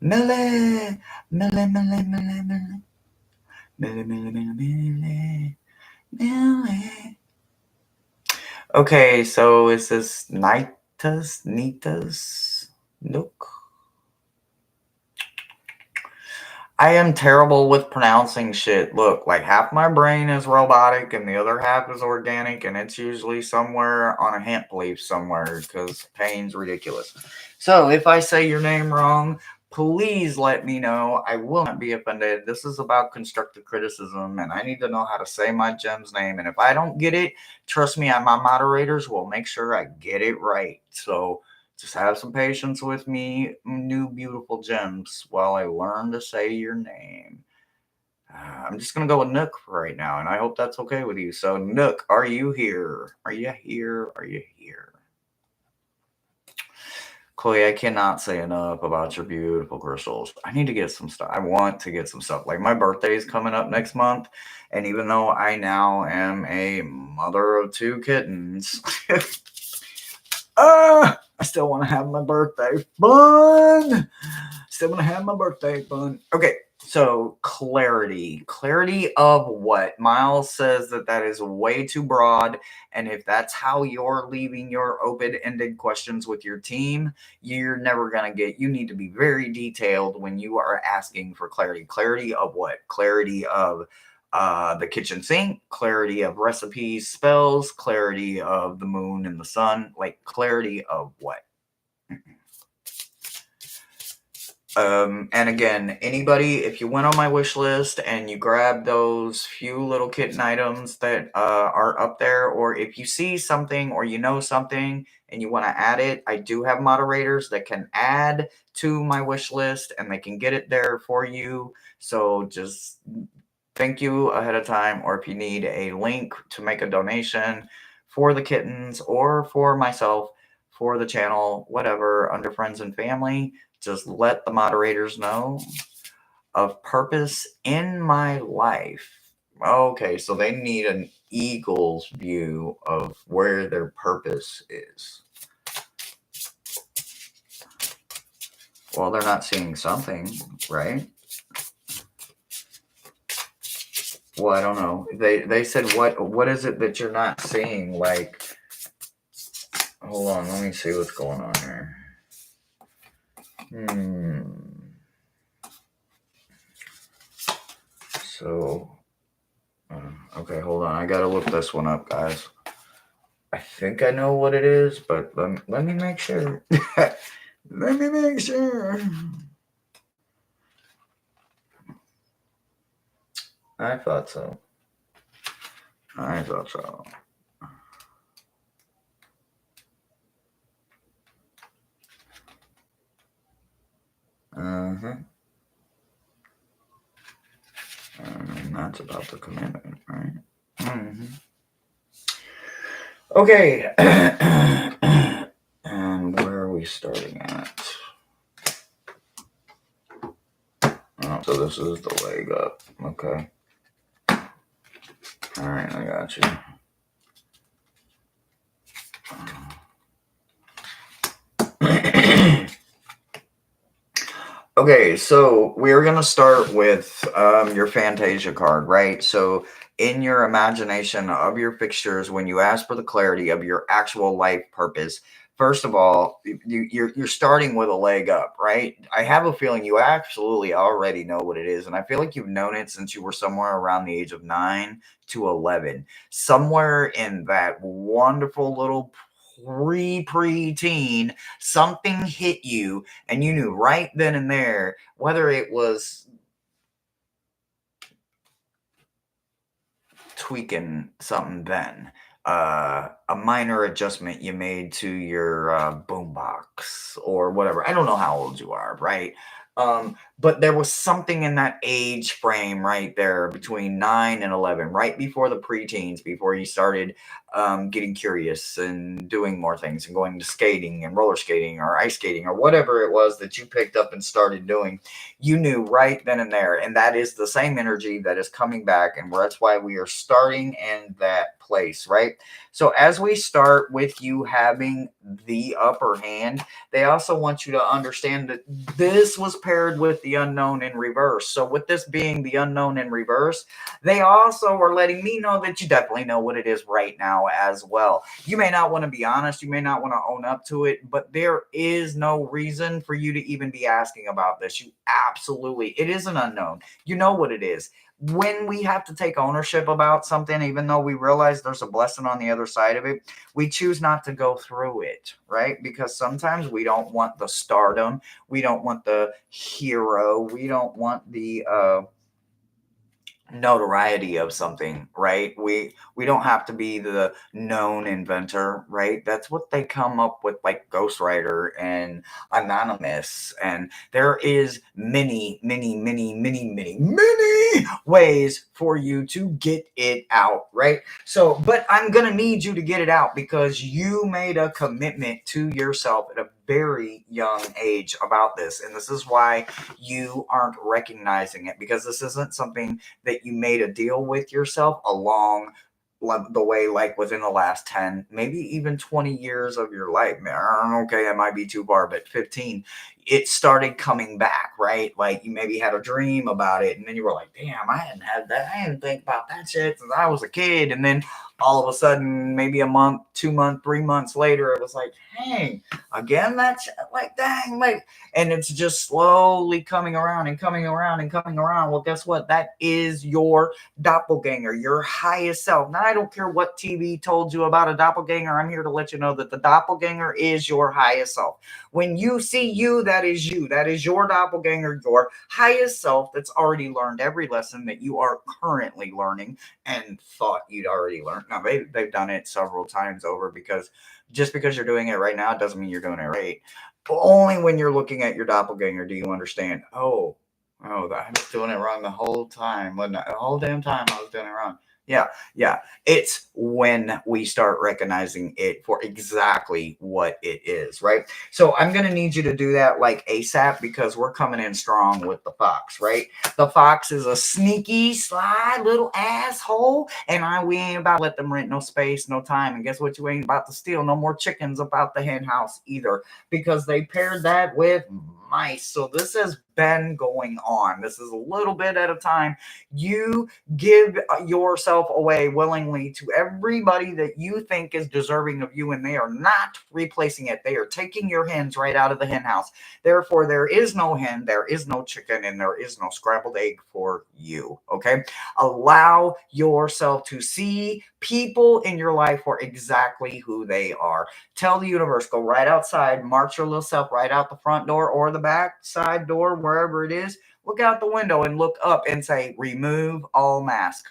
Millie, Millie, Millie, Millie, Millie, Millie, Millie, Millie, Millie. Okay, so is this Nitas? Nook? I am terrible with pronouncing shit. Look, like half my brain is robotic and the other half is organic, and it's usually somewhere on a hemp leaf somewhere because pain's ridiculous. So if I say your name wrong, please let me know. I will not be offended. This is about constructive criticism, and I need to know how to say my gem's name. And if I don't get it, trust me, my moderators will make sure I get it right. So just have some patience with me, new beautiful gems, while I learn to say your name. I'm just going to go with Nook for right now, and I hope that's okay with you. So, Nook, are you here? Are you here? Are you here? Chloe, I cannot say enough about your beautiful crystals. I need to get some stuff. I want to get some stuff. Like, my birthday is coming up next month, and even though I now am a mother of 2 kittens, I still want to have my birthday fun. Still want to have my birthday fun. Okay, so clarity. Clarity of what? Miles says that is way too broad. And if that's how you're leaving your open-ended questions with your team, you're never going to get, you need to be very detailed when you are asking for clarity. Clarity of what? Clarity of the kitchen sink, clarity of recipes, spells, clarity of the moon and the sun, like clarity of what? And again, anybody, if you went on my wish list and you grab those few little kitten items that are up there, or if you see something or you know something and you want to add it, I do have moderators that can add to my wish list and they can get it there for you. So just thank you ahead of time, or if you need a link to make a donation, for the kittens or for myself, for the channel, whatever, under friends and family. Just let the moderators know of purpose in my life. Okay, so they need an eagle's view of where their purpose is. Well, they're not seeing something, right? Well, I don't know. They said what is it that you're not seeing? Like, hold on, let me see what's going on here. So, okay, hold on. I gotta look this one up, guys. I think I know what it is, but let me make sure. Let me make sure. I thought so. And that's about the commitment, right? Okay. And where are we starting at? Oh, so this is the leg up. Okay. All right, I got you. Okay, so we're going to start with your Fantasia card, right? So in your imagination of your fixtures, when you ask for the clarity of your actual life purpose, first of all, you're starting with a leg up, right? I have a feeling you absolutely already know what it is. And I feel like you've known it since you were somewhere around the age of 9 to 11. Somewhere in that wonderful little pre-teen, something hit you and you knew right then and there, whether it was tweaking something then, a minor adjustment you made to your boombox or whatever. I don't know how old you are, right? But there was something in that age frame right there between 9 and 11, right before the preteens, before you started getting curious and doing more things and going to skating and roller skating or ice skating or whatever it was that you picked up and started doing. You knew right then and there. And that is the same energy that is coming back. And that's why we are starting in that place, right? So as we start with you having the upper hand, they also want you to understand that this was paired with the unknown in reverse. So with this being the unknown in reverse, they also are letting me know that you definitely know what it is right now as well. You may not want to be honest. You may not want to own up to it, but there is no reason for you to even be asking about this. You absolutely, it is an unknown. You know what it is. When we have to take ownership about something, even though we realize there's a blessing on the other side of it, we choose not to go through it, right? Because sometimes we don't want the stardom. We don't want the hero. We don't want the notoriety of something, right? We don't have to be the known inventor, right? That's what they come up with, like Ghostwriter and Anonymous. And there is many ways for you to get it out, right? So, but I'm gonna need you to get it out because you made a commitment to yourself at a very young age about this. And this is why you aren't recognizing it, because this isn't something that you made a deal with yourself along the way, like within the last 10, maybe even 20 years of your life. Okay, it might be too far, but 15, it started coming back, right? Like you maybe had a dream about it, and then you were like, damn, I hadn't had that. I didn't think about that shit since I was a kid. And then all of a sudden, maybe a month, 2 months, 3 months later, it was like, hey, again, that's like, dang, like, and it's just slowly coming around and coming around and coming around. Well, guess what? That is your doppelganger, your highest self. Now, I don't care what TV told you about a doppelganger. I'm here to let you know that the doppelganger is your highest self. When you see you, that is you. That is your doppelganger, your highest self that's already learned every lesson that you are currently learning and thought you'd already learned. Now, they've done it several times over, because just because you're doing it right now doesn't mean you're doing it right. Only when you're looking at your doppelganger do you understand, oh, I was doing it wrong the whole time. Wasn't I? The whole damn time I was doing it wrong. Yeah. It's when we start recognizing it for exactly what it is, right? So I'm going to need you to do that like ASAP because we're coming in strong with the fox, right? The fox is a sneaky, sly little asshole, and we ain't about to let them rent no space, no time. And guess what? You ain't about to steal no more chickens about the hen house either because they paired that with mice. So this has been going on. This is a little bit at a time. You give yourself away willingly to everybody that you think is deserving of you, and they are not replacing it. They are taking your hens right out of the hen house. Therefore, there is no hen, there is no chicken, and there is no scrambled egg for you. Okay? Allow yourself to see people in your life for exactly who they are. Tell the universe, go right outside, march your little self right out the front door or the back side door, wherever it is. Look out the window and look up and say, remove all mask.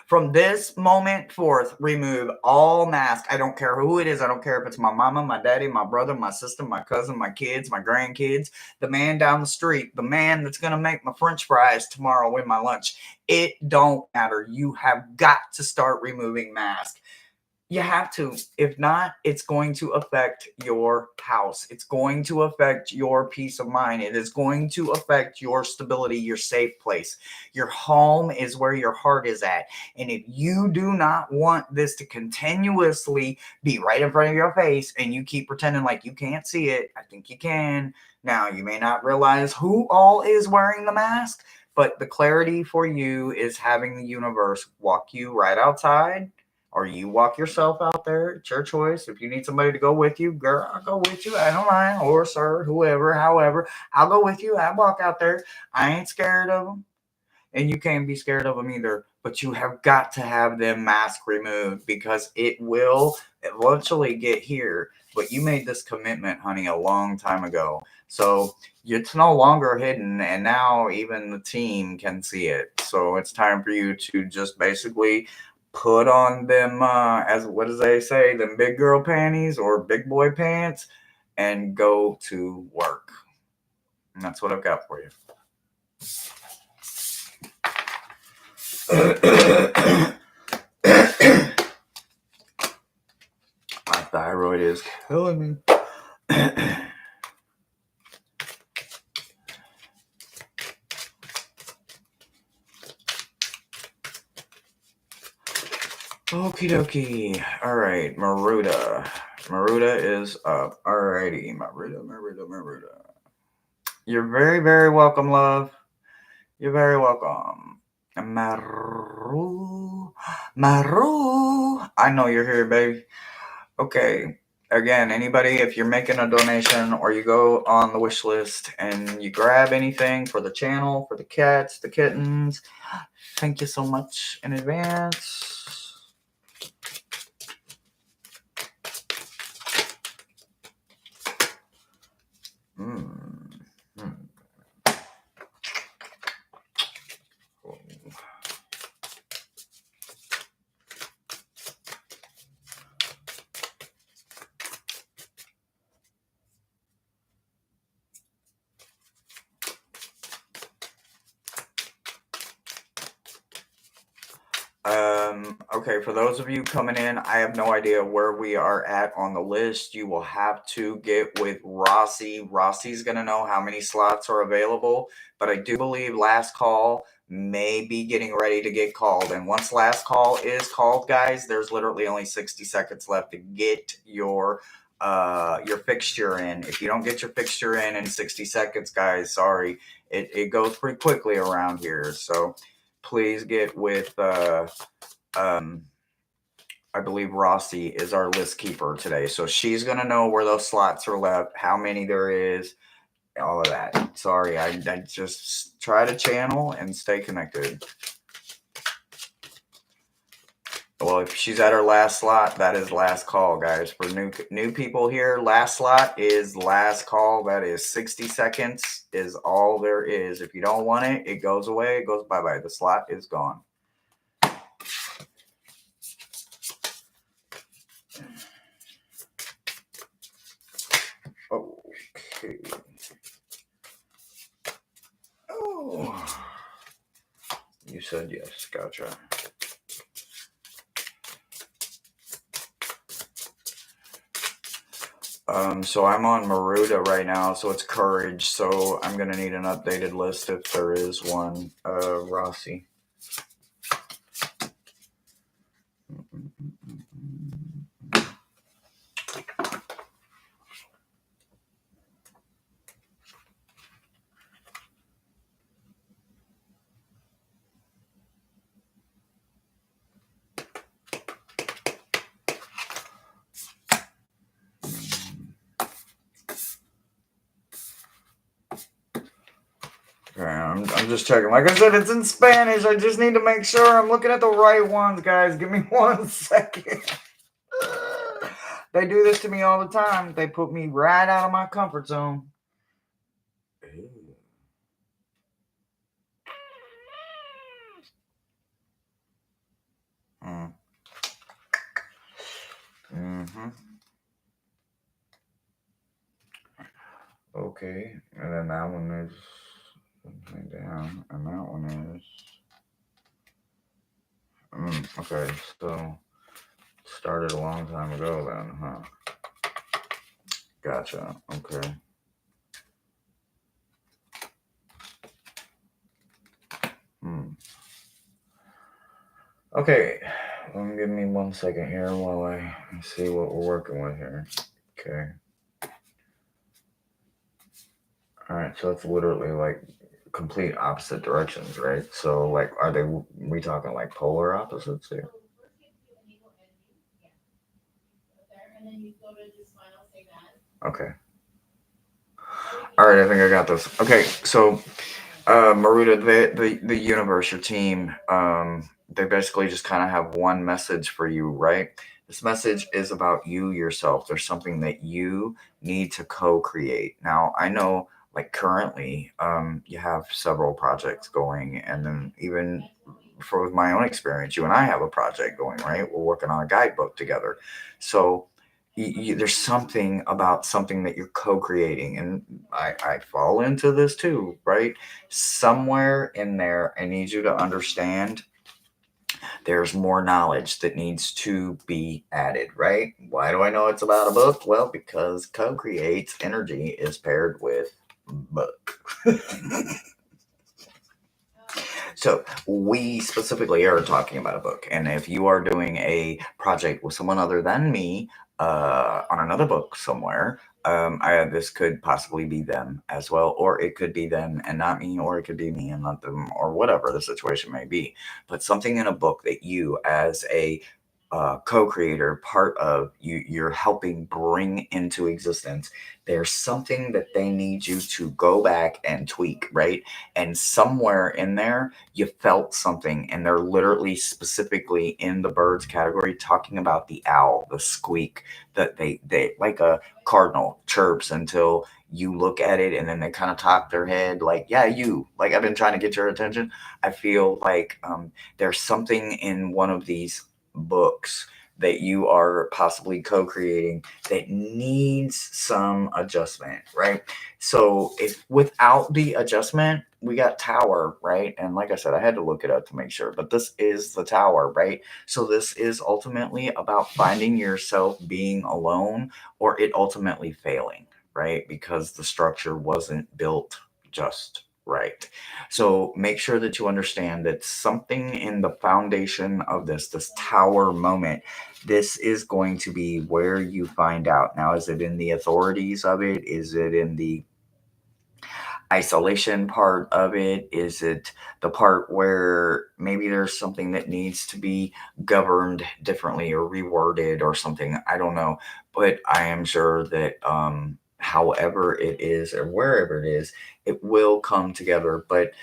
From this moment forth, remove all mask. I don't care who it is. I don't care if it's my mama, my daddy, my brother, my sister, my cousin, my kids, my grandkids, the man down the street, the man that's going to make my french fries tomorrow with my lunch. It don't matter. You have got to start removing masks. You have to. If not, it's going to affect your house. It's going to affect your peace of mind. It is going to affect your stability, your safe place. Your home is where your heart is at. And if you do not want this to continuously be right in front of your face and you keep pretending like you can't see it, I think you can. Now, you may not realize who all is wearing the mask, but the clarity for you is having the universe walk you right outside, or you walk yourself out there. It's your choice. If you need somebody to go with you, girl, I'll go with you. I don't mind. Or sir, whoever, however, I'll go with you. I walk out there. I ain't scared of them. And you can't be scared of them either. But you have got to have them mask removed because it will eventually get here. But you made this commitment, honey, a long time ago. So it's no longer hidden. And now even the team can see it. So it's time for you to just basically put on them, as what does they say, them big girl panties or big boy pants and go to work. And that's what I've got for you. My thyroid is killing me. Okie dokie. All right, Maruda. Maruda is up. Alrighty, Maruda. You're very, very welcome, love. You're very welcome. Maru. I know you're here, baby. Okay. Again, anybody, if you're making a donation or you go on the wish list and you grab anything for the channel, for the cats, the kittens, thank you so much in advance. Okay, for those of you coming in, I have no idea where we are at on the list. You will have to get with Rossi. Rossi's going to know how many slots are available, but I do believe last call may be getting ready to get called. And once last call is called, guys, there's literally only 60 seconds left to get your fixture in. If you don't get your fixture in 60 seconds, guys, sorry, it goes pretty quickly around here. So please get with I believe Rossi is our list keeper today. So she's going to know where those slots are left, how many there is, all of that. Sorry, I just try to channel and stay connected. Well, if she's at her last slot, that is last call, guys. For new people here, last slot is last call. That is 60 seconds is all there is. If you don't want it, it goes away. It goes bye-bye. The slot is gone. Okay. Oh. You said yes. Gotcha. So I'm on Maruda right now, so it's courage. So I'm gonna need an updated list if there is one. Rossi. Okay, I'm just checking. Like I said, it's in Spanish. I just need to make sure I'm looking at the right ones, guys. Give me 1 second. They do this to me all the time. They put me right out of my comfort zone. Mm. Mm-hmm. Okay, and then that one is down, and that one is. Okay, so started a long time ago then, huh? Gotcha. Okay. Okay, give me 1 second here while I see what we're working with here. Okay. All right, so it's literally like complete opposite directions, right? So, like, we talking like polar opposites here? Okay. All right, I think I got this. Okay, so Maruda, the universe, your team, they basically just kind of have one message for you, right? This message is about you yourself. There's something that you need to co-create. Now, I know, like currently, you have several projects going, and then even for my own experience, you and I have a project going, right? We're working on a guidebook together, so there's something about something that you're co-creating, and I fall into this too, right? Somewhere in there, I need you to understand there's more knowledge that needs to be added, right? Why do I know it's about a book? Well, because co-creates energy is paired with book. So we specifically are talking about a book, and if you are doing a project with someone other than me on another book somewhere, this could possibly be them as well, or it could be them and not me, or it could be me and not them, or whatever the situation may be. But something in a book that you, as a co-creator, part of you're helping bring into existence, there's something that they need you to go back and tweak, right? And somewhere in there you felt something, and they're literally specifically in the birds category talking about the owl, the squeak, that they like a cardinal chirps until you look at it, and then they kind of top their head like, yeah, you, like, I've been trying to get your attention. I feel like there's something in one of these books that you are possibly co-creating that needs some adjustment, right? So if without the adjustment, we got tower, right? And like I said, I had to look it up to make sure, but this is the tower, right? So this is ultimately about finding yourself being alone, or it ultimately failing, right? Because the structure wasn't built just right. So make sure that you understand that something in the foundation of this tower moment, this is going to be where you find out. Now, is it in the authorities of it? Is it in the isolation part of it? Is it the part where maybe there's something that needs to be governed differently or reworded or something? I don't know. But I am sure that however it is or wherever it is, it will come together. But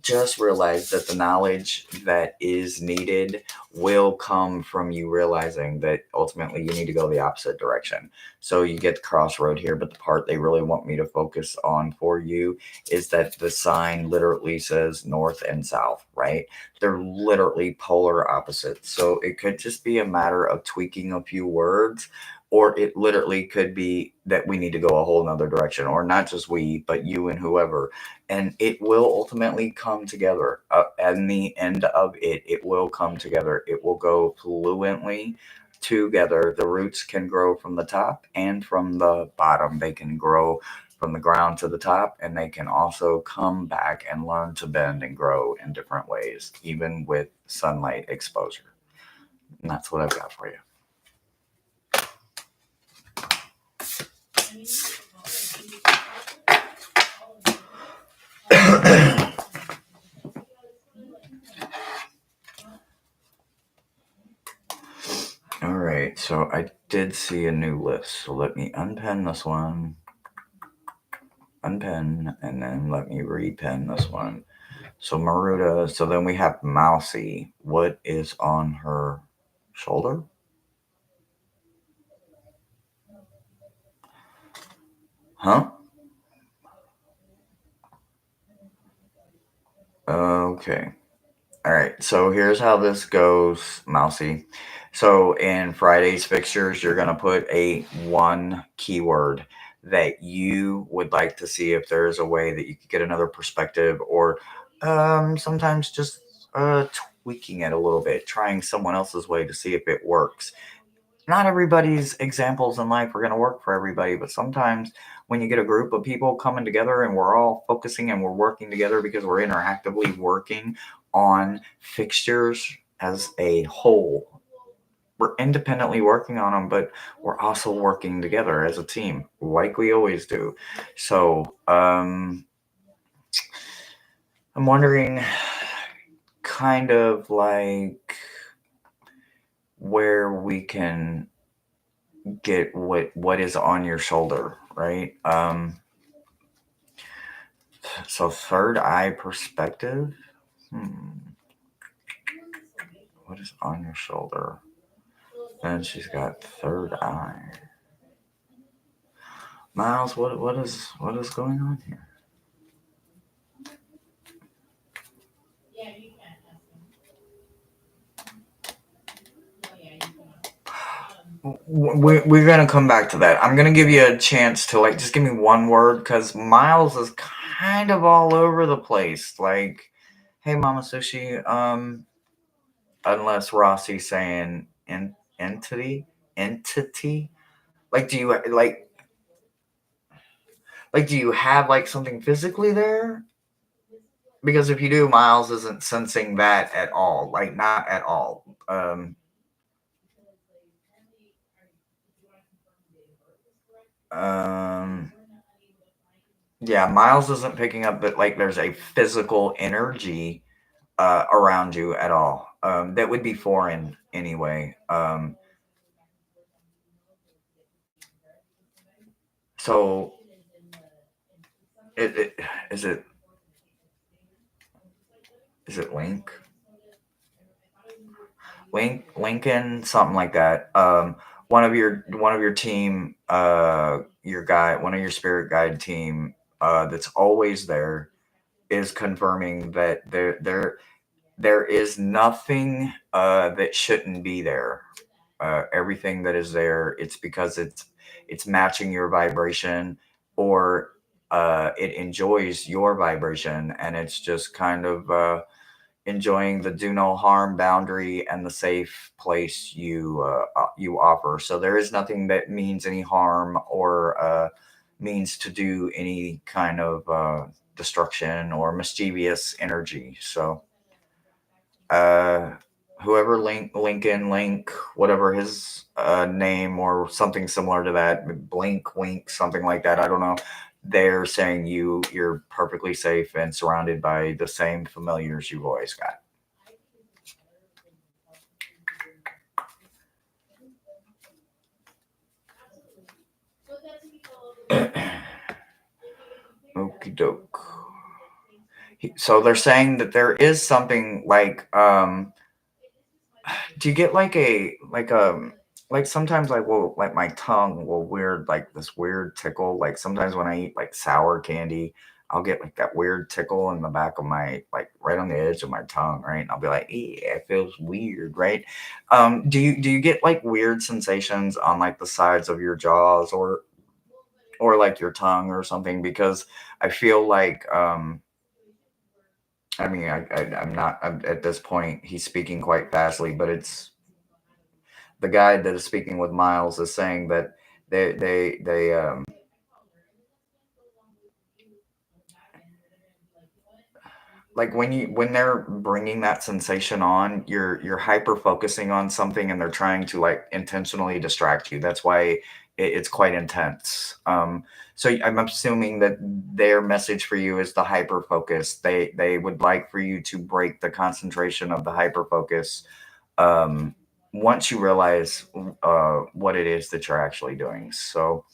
just realize that the knowledge that is needed will come from you realizing that ultimately you need to go the opposite direction. So you get the crossroad here, but the part they really want me to focus on for you is that the sign literally says north and south, right? They're literally polar opposites. So it could just be a matter of tweaking a few words, or it literally could be that we need to go a whole nother direction, or not just we, but you and whoever. And it will ultimately come together. And the end of it, it will come together. It will go fluently. together. The roots can grow from the top and from the bottom. They can grow from the ground to the top, and they can also come back and learn to bend and grow in different ways, even with sunlight exposure. And that's what I've got for you. All right, so I did see a new list. So let me unpin this one, unpin, and then let me repin this one. So Maruta, so then we have Mousy. What is on her shoulder? Huh? Okay. All right. So here's how this goes, Mousy. So in Friday's fixtures, you're going to put a one keyword that you would like to see if there's a way that you could get another perspective, or sometimes just tweaking it a little bit, trying someone else's way to see if it works. Not everybody's examples in life are going to work for everybody, but sometimes when you get a group of people coming together and we're all focusing and we're working together because we're interactively working on fixtures as a whole, we're independently working on them, but we're also working together as a team like we always do. So I'm wondering kind of like where we can get what is on your shoulder, right? So third eye perspective. What is on your shoulder? And she's got third eye. Miles, what is going on here? Yeah, you can ask him. Oh, yeah, you can. We're gonna come back to that. I'm gonna give you a chance to like just give me one word, because Miles is kind of all over the place. Like, hey, Mama Sushi. Unless Rossi's saying entity. Like, do you do you have like something physically there? Because if you do, Miles isn't sensing that at all. Like, not at all. Um, yeah, Miles isn't picking up that like there's a physical energy around you at all. That would be foreign anyway. So it is it is it Lincoln, something like that. One of your team, your guy, one of your spirit guide team, that's always there, is confirming that there is nothing that shouldn't be there. Everything that is there, it's because it's matching your vibration, or it enjoys your vibration, and it's just kind of enjoying the do no harm boundary and the safe place you offer. So there is nothing that means any harm, or means to do any kind of destruction or mischievous energy. So uh, whoever Lincoln Link, whatever his name, or something similar to that, Blink Wink, something like that, I don't know, they're saying you're perfectly safe and surrounded by the same familiars you've always got. Okie doke. So they're saying that there is something like do you get like sometimes like my tongue will weird, like this weird tickle, like sometimes when I eat like sour candy, I'll get like that weird tickle in the back of my, like right on the edge of my tongue, right? And I'll be like, yeah, it feels weird, right? Do you get like weird sensations on like the sides of your jaws, or like your tongue or something? Because I feel like I mean, I'm not, at this point, he's speaking quite fastly, but it's the guide that is speaking with Miles is saying that they like when they're bringing that sensation on, you're hyper focusing on something, and they're trying to like intentionally distract you. That's why it's quite intense. So I'm assuming that their message for you is the hyper focus. They would like for you to break the concentration of the hyper focus, um, once you realize what it is that you're actually doing. So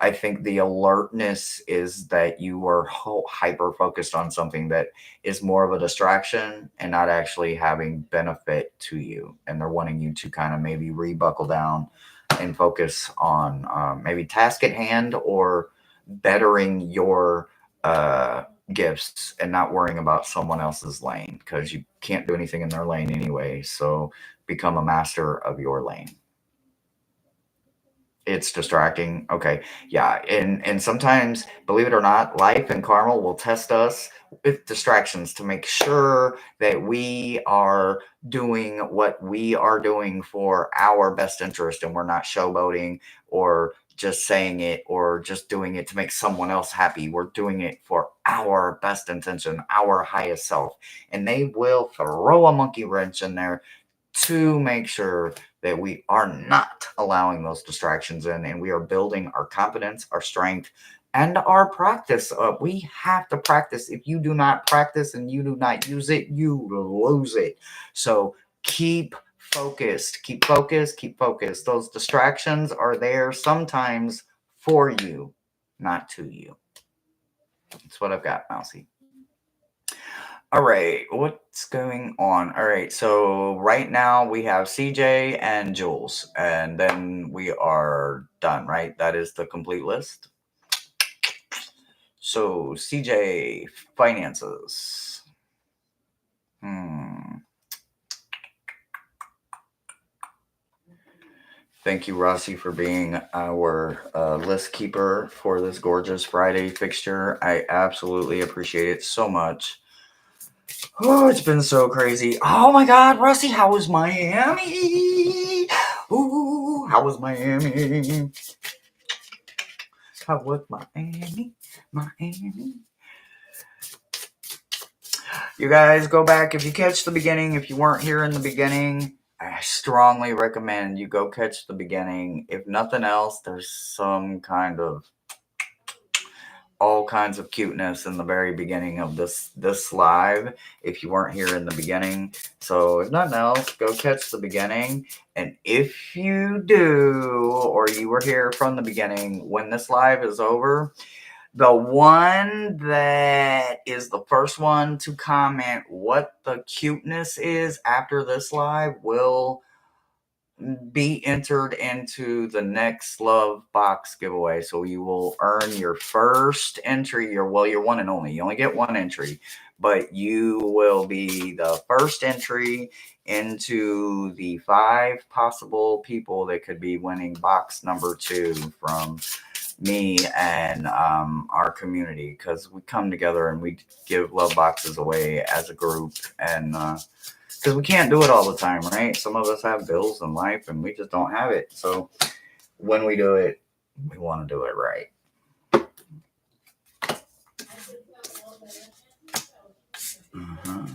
I think the alertness is that you are hyper focused on something that is more of a distraction and not actually having benefit to you. And they're wanting you to kind of maybe rebuckle down and focus on maybe task at hand, or bettering your uh, gifts and not worrying about someone else's lane, because you can't do anything in their lane anyway. So become a master of your lane. It's distracting. Okay. Yeah. And sometimes, believe it or not, life and karma will test us with distractions to make sure that we are doing what we are doing for our best interest, and we're not showboating or just saying it or just doing it to make someone else happy. We're doing it for our best intention, our highest self. And they will throw a monkey wrench in there to make sure that we are not allowing those distractions in, and we are building our confidence, our strength, and our practice up. We have to practice. If you do not practice and you do not use it, you lose it. So keep focused, keep focused, keep focused. Those distractions are there sometimes for you, not to you. That's what I've got, Mousy. All right, what's going on? All right, so right now we have CJ and Jules, and then we are done, right? That is the complete list. So, CJ, finances. Hmm. Thank you, Rossi, for being our list keeper for this gorgeous Friday fixture. I absolutely appreciate it so much. Oh, it's been so crazy. Oh my God, Rusty, how was Miami? Ooh, how was Miami? How was Miami? Miami. You guys go back if you catch the beginning. If you weren't here in the beginning, I strongly recommend you go catch the beginning. If nothing else, there's some kind of all kinds of cuteness in the very beginning of this live, if you weren't here in the beginning. So if nothing else, go catch the beginning. And if you do, or you were here from the beginning, when this live is over, the one that is the first one to comment what the cuteness is after this live will be entered into the next love box giveaway. So you will earn your first entry, your one and only. You only get one entry, but you will be the first entry into the 5 possible people that could be winning box number 2 from me and our community, because we come together and we give love boxes away as a group. And because we can't do it all the time, right? Some of us have bills in life and we just don't have it. So when we do it, we want to do it right. Uh-huh.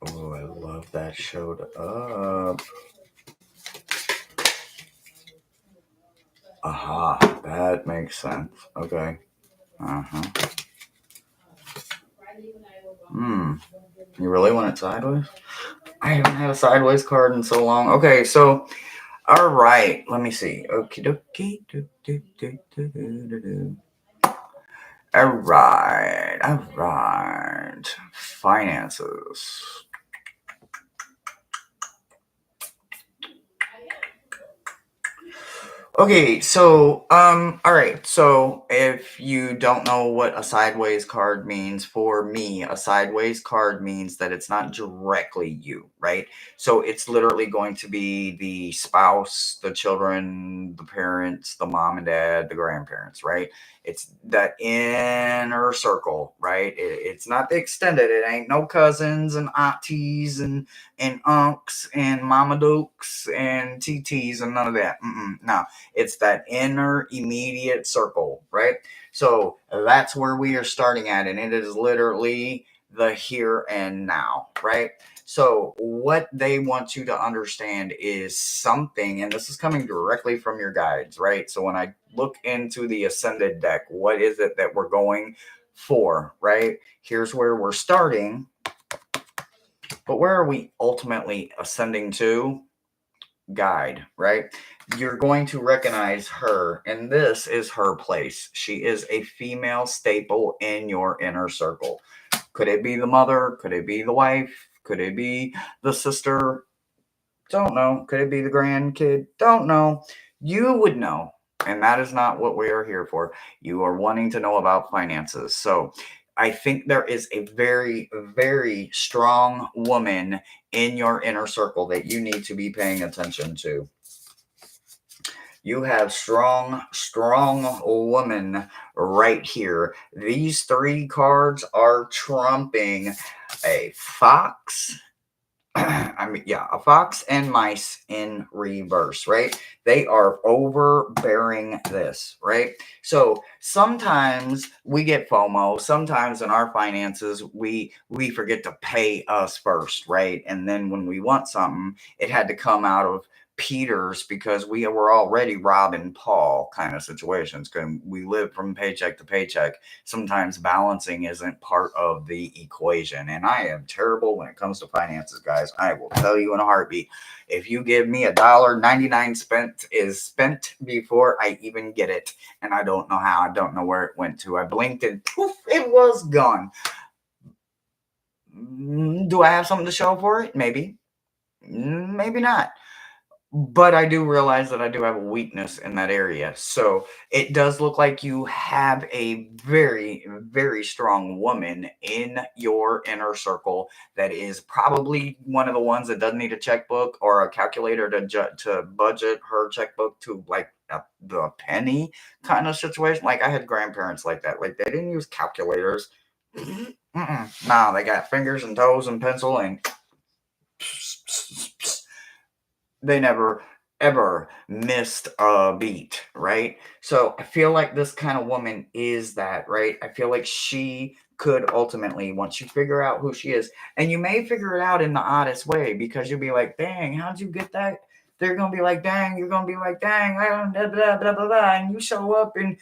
Oh, I love that showed up. Aha, that makes sense. Okay. Uh-huh. You really want it sideways? I haven't had a sideways card in so long. Okay, so all right, let me see. Okie dokie. All right. Finances. Okay, so all right. So if you don't know what a sideways card means, for me, a sideways card means that it's not directly you, right? So it's literally going to be the spouse, the children, the parents, the mom and dad, the grandparents, right? It's that inner circle, right? It's not the extended. It ain't no cousins and aunties and unks and mama dukes and TTs and none of that. No, it's that inner immediate circle, right? So that's where we are starting at, and it is literally the here and now, right? So, what they want you to understand is something, and this is coming directly from your guides, right? So, when I look into the Ascended deck, what is it that we're going for, right? Here's where we're starting, but where are we ultimately ascending to? Guide, right? You're going to recognize her, and this is her place. She is a female staple in your inner circle. Could it be the mother? Could it be the wife? Could it be the sister? Don't know. Could it be the grandkid? Don't know. You would know. And that is not what we are here for. You are wanting to know about finances. So I think there is a very, very strong woman in your inner circle that you need to be paying attention to. You have strong woman right here. These three cards are trumping a fox. A fox and mice in reverse, right? They are overbearing this, right? So sometimes we get FOMO. Sometimes in our finances, we forget to pay us first, right? And then when we want something, it had to come out of Peter's because we were already robbing Paul kind of situations. Because we live from paycheck to paycheck. Sometimes balancing isn't part of the equation. And I am terrible when it comes to finances, guys. I will tell you in a heartbeat. If you give me $1.99 spent is spent before I even get it. And I don't know how. I don't know where it went to. I blinked and poof, it was gone. Do I have something to show for it? Maybe. Maybe not. But I do realize that I do have a weakness in that area. So it does look like you have a very, very strong woman in your inner circle that is probably one of the ones that doesn't need a checkbook or a calculator to budget her checkbook to like the penny kind of situation. Like I had grandparents like that. Like they didn't use calculators. No, they got fingers and toes and pencil and they never ever missed a beat, right? So I feel like this kind of woman is that, right? I feel like she could ultimately, once you figure out who she is, and you may figure it out in the oddest way because you'll be like, dang, how'd you get that? They're gonna be like, dang, you're gonna be like, dang, blah, blah, blah, blah, blah, and you show up and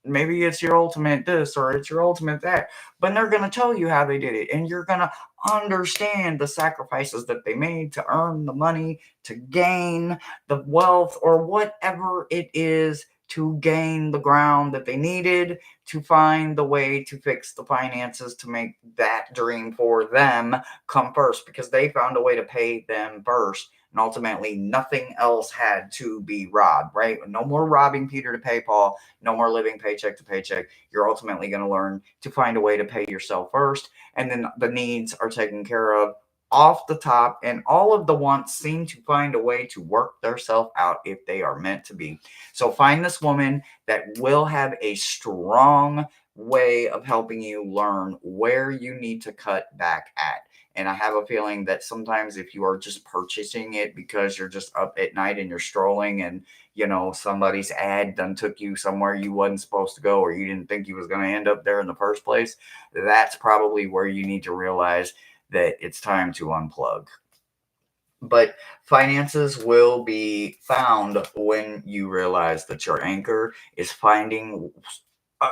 maybe it's your ultimate this or it's your ultimate that, but they're going to tell you how they did it, and you're going to understand the sacrifices that they made to earn the money, to gain the wealth, or whatever it is to gain the ground that they needed to find the way to fix the finances to make that dream for them come first, because they found a way to pay them first, and ultimately nothing else had to be robbed, right? No more robbing Peter to pay Paul. No more living paycheck to paycheck. You're ultimately going to learn to find a way to pay yourself first, and then the needs are taken care of off the top, and all of the wants seem to find a way to work themselves out if they are meant to be. So find this woman that will have a strong way of helping you learn where you need to cut back at. And I have a feeling that sometimes if you are just purchasing it because you're just up at night and you're strolling and somebody's ad done took you somewhere you wasn't supposed to go, or you didn't think you was going to end up there in the first place, that's probably where you need to realize that it's time to unplug. But finances will be found when you realize that your anchor is finding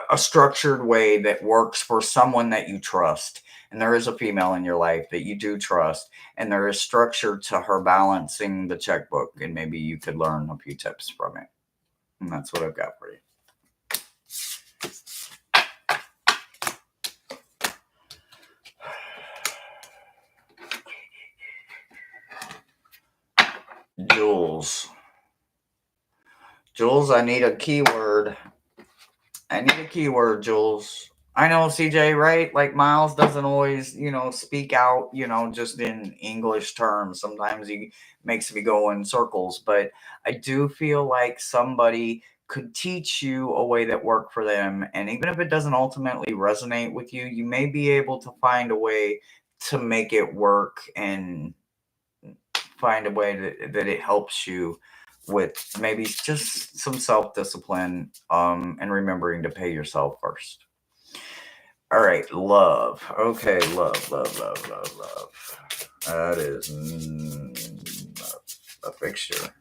a structured way that works for someone that you trust. And there is a female in your life that you do trust, and there is structure to her balancing the checkbook, and maybe you could learn a few tips from it. And that's what I've got for you. Jules. Jules, I need a keyword. Jules. I know, CJ, right? Like Miles doesn't always, speak out, just in English terms. Sometimes he makes me go in circles, but I do feel like somebody could teach you a way that worked for them. And even if it doesn't ultimately resonate with you, you may be able to find a way to make it work and find a way that it helps you with maybe just some self-discipline and remembering to pay yourself first. All right, love. Okay, love. That is a fixture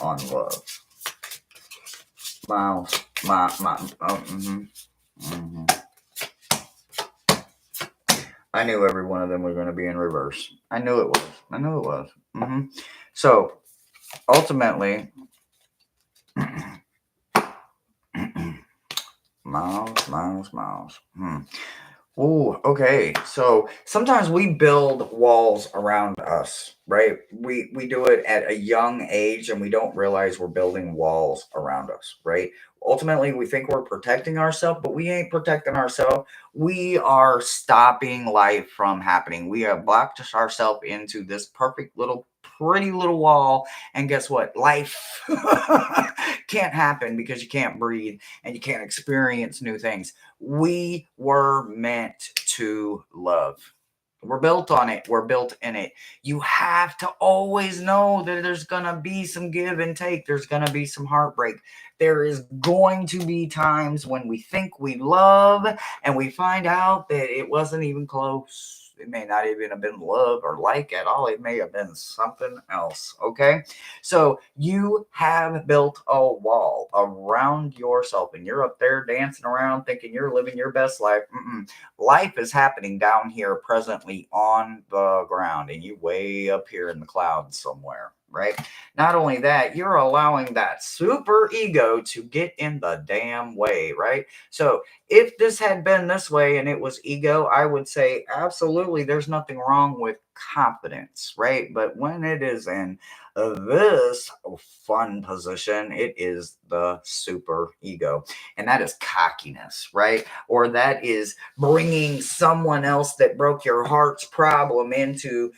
on love. Miles, I knew every one of them were going to be in reverse. I knew it was. So ultimately, miles. Oh, okay. So sometimes we build walls around us, right? We do it at a young age and we don't realize we're building walls around us, right? Ultimately, we think we're protecting ourselves, but we ain't protecting ourselves. We are stopping life from happening. We have blocked ourselves into this perfect little pretty little wall, and guess what? Life can't happen because you can't breathe and you can't experience new things. We were meant to love. We're built on it. We're built in it. You have to always know that there's going to be some give and take. There's going to be some heartbreak. There is going to be times when we think we love and we find out that it wasn't even close. It may not even have been love or like at all. It may have been something else. Okay. So you have built a wall around yourself and you're up there dancing around thinking you're living your best life. Life is happening down here presently on the ground and you way up here in the clouds somewhere, right? Not only that, you're allowing that super ego to get in the damn way, right? So if this had been this way and it was ego, I would say absolutely there's nothing wrong with confidence, right? But when it is in this fun position, it is the super ego, and that is cockiness, right? Or that is bringing someone else that broke your heart's problem into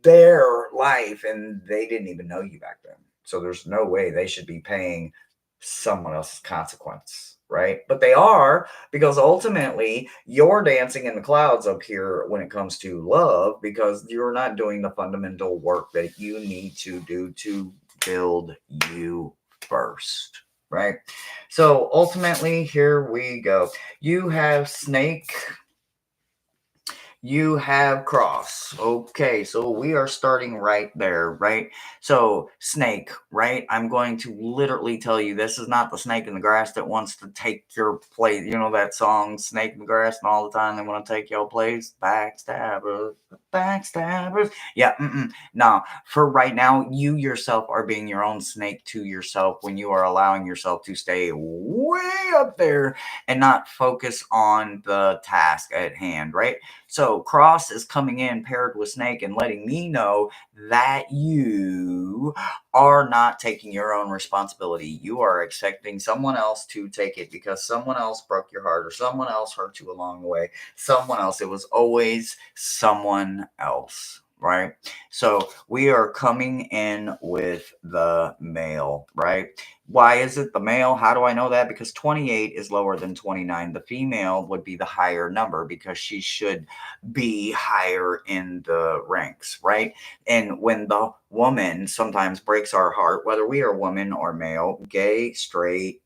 their life and they didn't even know you back then. So there's no way they should be paying someone else's consequence, right? But they are, because ultimately you're dancing in the clouds up here when it comes to love because you're not doing the fundamental work that you need to do to build you first, right? So ultimately, here we go. You have snake, you have cross. Okay, so we are starting right there, right? So snake, right? I'm going to literally tell you this is not the snake in the grass that wants to take your place. You know that song, Snake in the Grass, and all the time they want to take your place. Backstabbers. Yeah, no, for right now, you yourself are being your own snake to yourself when you are allowing yourself to stay way up there and not focus on the task at hand, right? So cross is coming in paired with snake and letting me know that you are not taking your own responsibility. You are expecting someone else to take it because someone else broke your heart or someone else hurt you along the way. Someone else. It was always someone else. Right. So we are coming in with the male, right? Why is it the male? How do I know that? Because 28 is lower than 29. The female would be the higher number because she should be higher in the ranks, right? And when the woman sometimes breaks our heart, whether we are woman or male, gay, straight,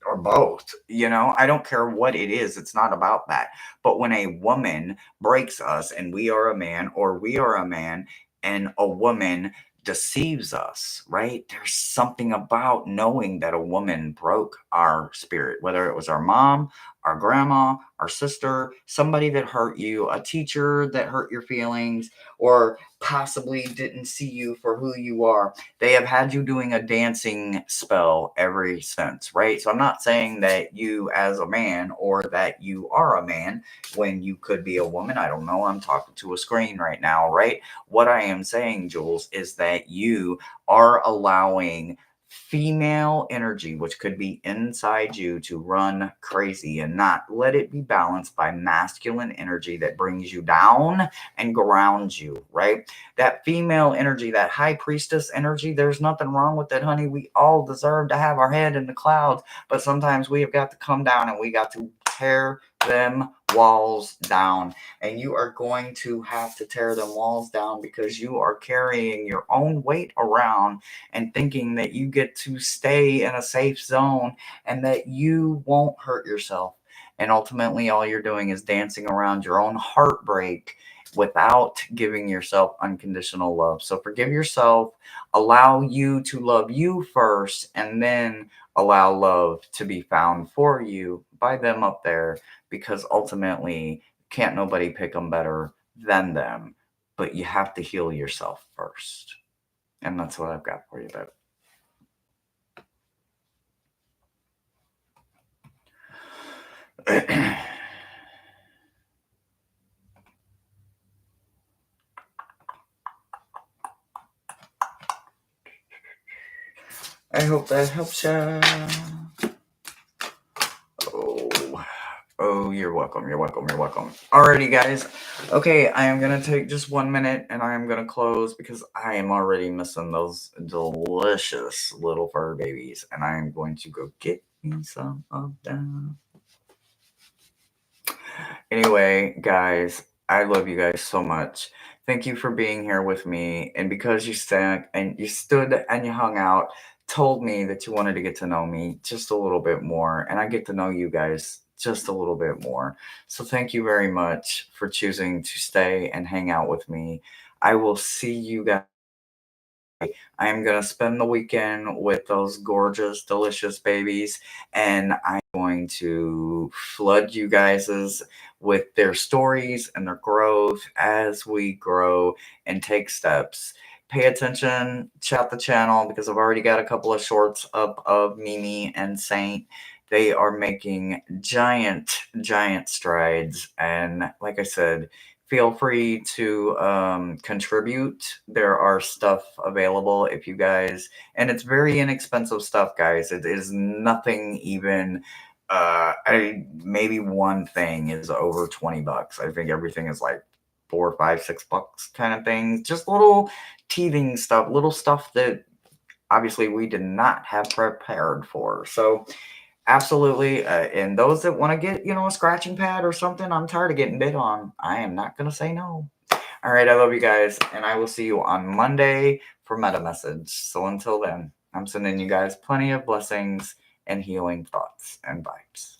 or both, I don't care what it is. It's not about that. But when a woman breaks us and we are a man, or we are a man and a woman deceives us, right? There's something about knowing that a woman broke our spirit, whether it was our mom, our grandma, our sister, somebody that hurt you, a teacher that hurt your feelings, or possibly didn't see you for who you are. They have had you doing a dancing spell ever since, right? So I'm not saying that you as a man or that you are a man when you could be a woman. I don't know. I'm talking to a screen right now, right? What I am saying, Jules, is that you are allowing female energy, which could be inside you, to run crazy and not let it be balanced by masculine energy that brings you down and grounds you, right? That female energy, that high priestess energy, there's nothing wrong with that, honey. We all deserve to have our head in the clouds, but sometimes we have got to come down and we got to tear them walls down. And you are going to have to tear them walls down because you are carrying your own weight around and thinking that you get to stay in a safe zone and that you won't hurt yourself. And ultimately, all you're doing is dancing around your own heartbreak without giving yourself unconditional love. So forgive yourself, allow you to love you first, and then allow love to be found for you by them up there, because ultimately, can't nobody pick them better than them. But you have to heal yourself first. And that's what I've got for you, babe. I hope that helps ya. Oh, you're welcome. You're welcome. You're welcome. Alrighty, guys. Okay, I am going to take just 1 minute and I am going to close because I am already missing those delicious little fur babies. And I am going to go get me some of them. Anyway, guys, I love you guys so much. Thank you for being here with me. And because you stood and you hung out, told me that you wanted to get to know me just a little bit more. And I get to know you guys just a little bit more. So thank you very much for choosing to stay and hang out with me. I will see you guys. I am going to spend the weekend with those gorgeous, delicious babies, and I'm going to flood you guys with their stories and their growth as we grow and take steps. Pay attention, chat the channel, because I've already got a couple of shorts up of Mimi and Saint. They are making giant, giant strides. And like I said, feel free to contribute. There are stuff available if you guys, and it's very inexpensive stuff, guys. It is nothing even. Maybe one thing is over $20. I think everything is like $4, $5, $6 kind of things. Just little teething stuff, little stuff that obviously we did not have prepared for. So absolutely. And those that want to get, a scratching pad or something, I'm tired of getting bit on. I am not going to say no. All right. I love you guys. And I will see you on Monday for Meta Message. So until then, I'm sending you guys plenty of blessings and healing thoughts and vibes.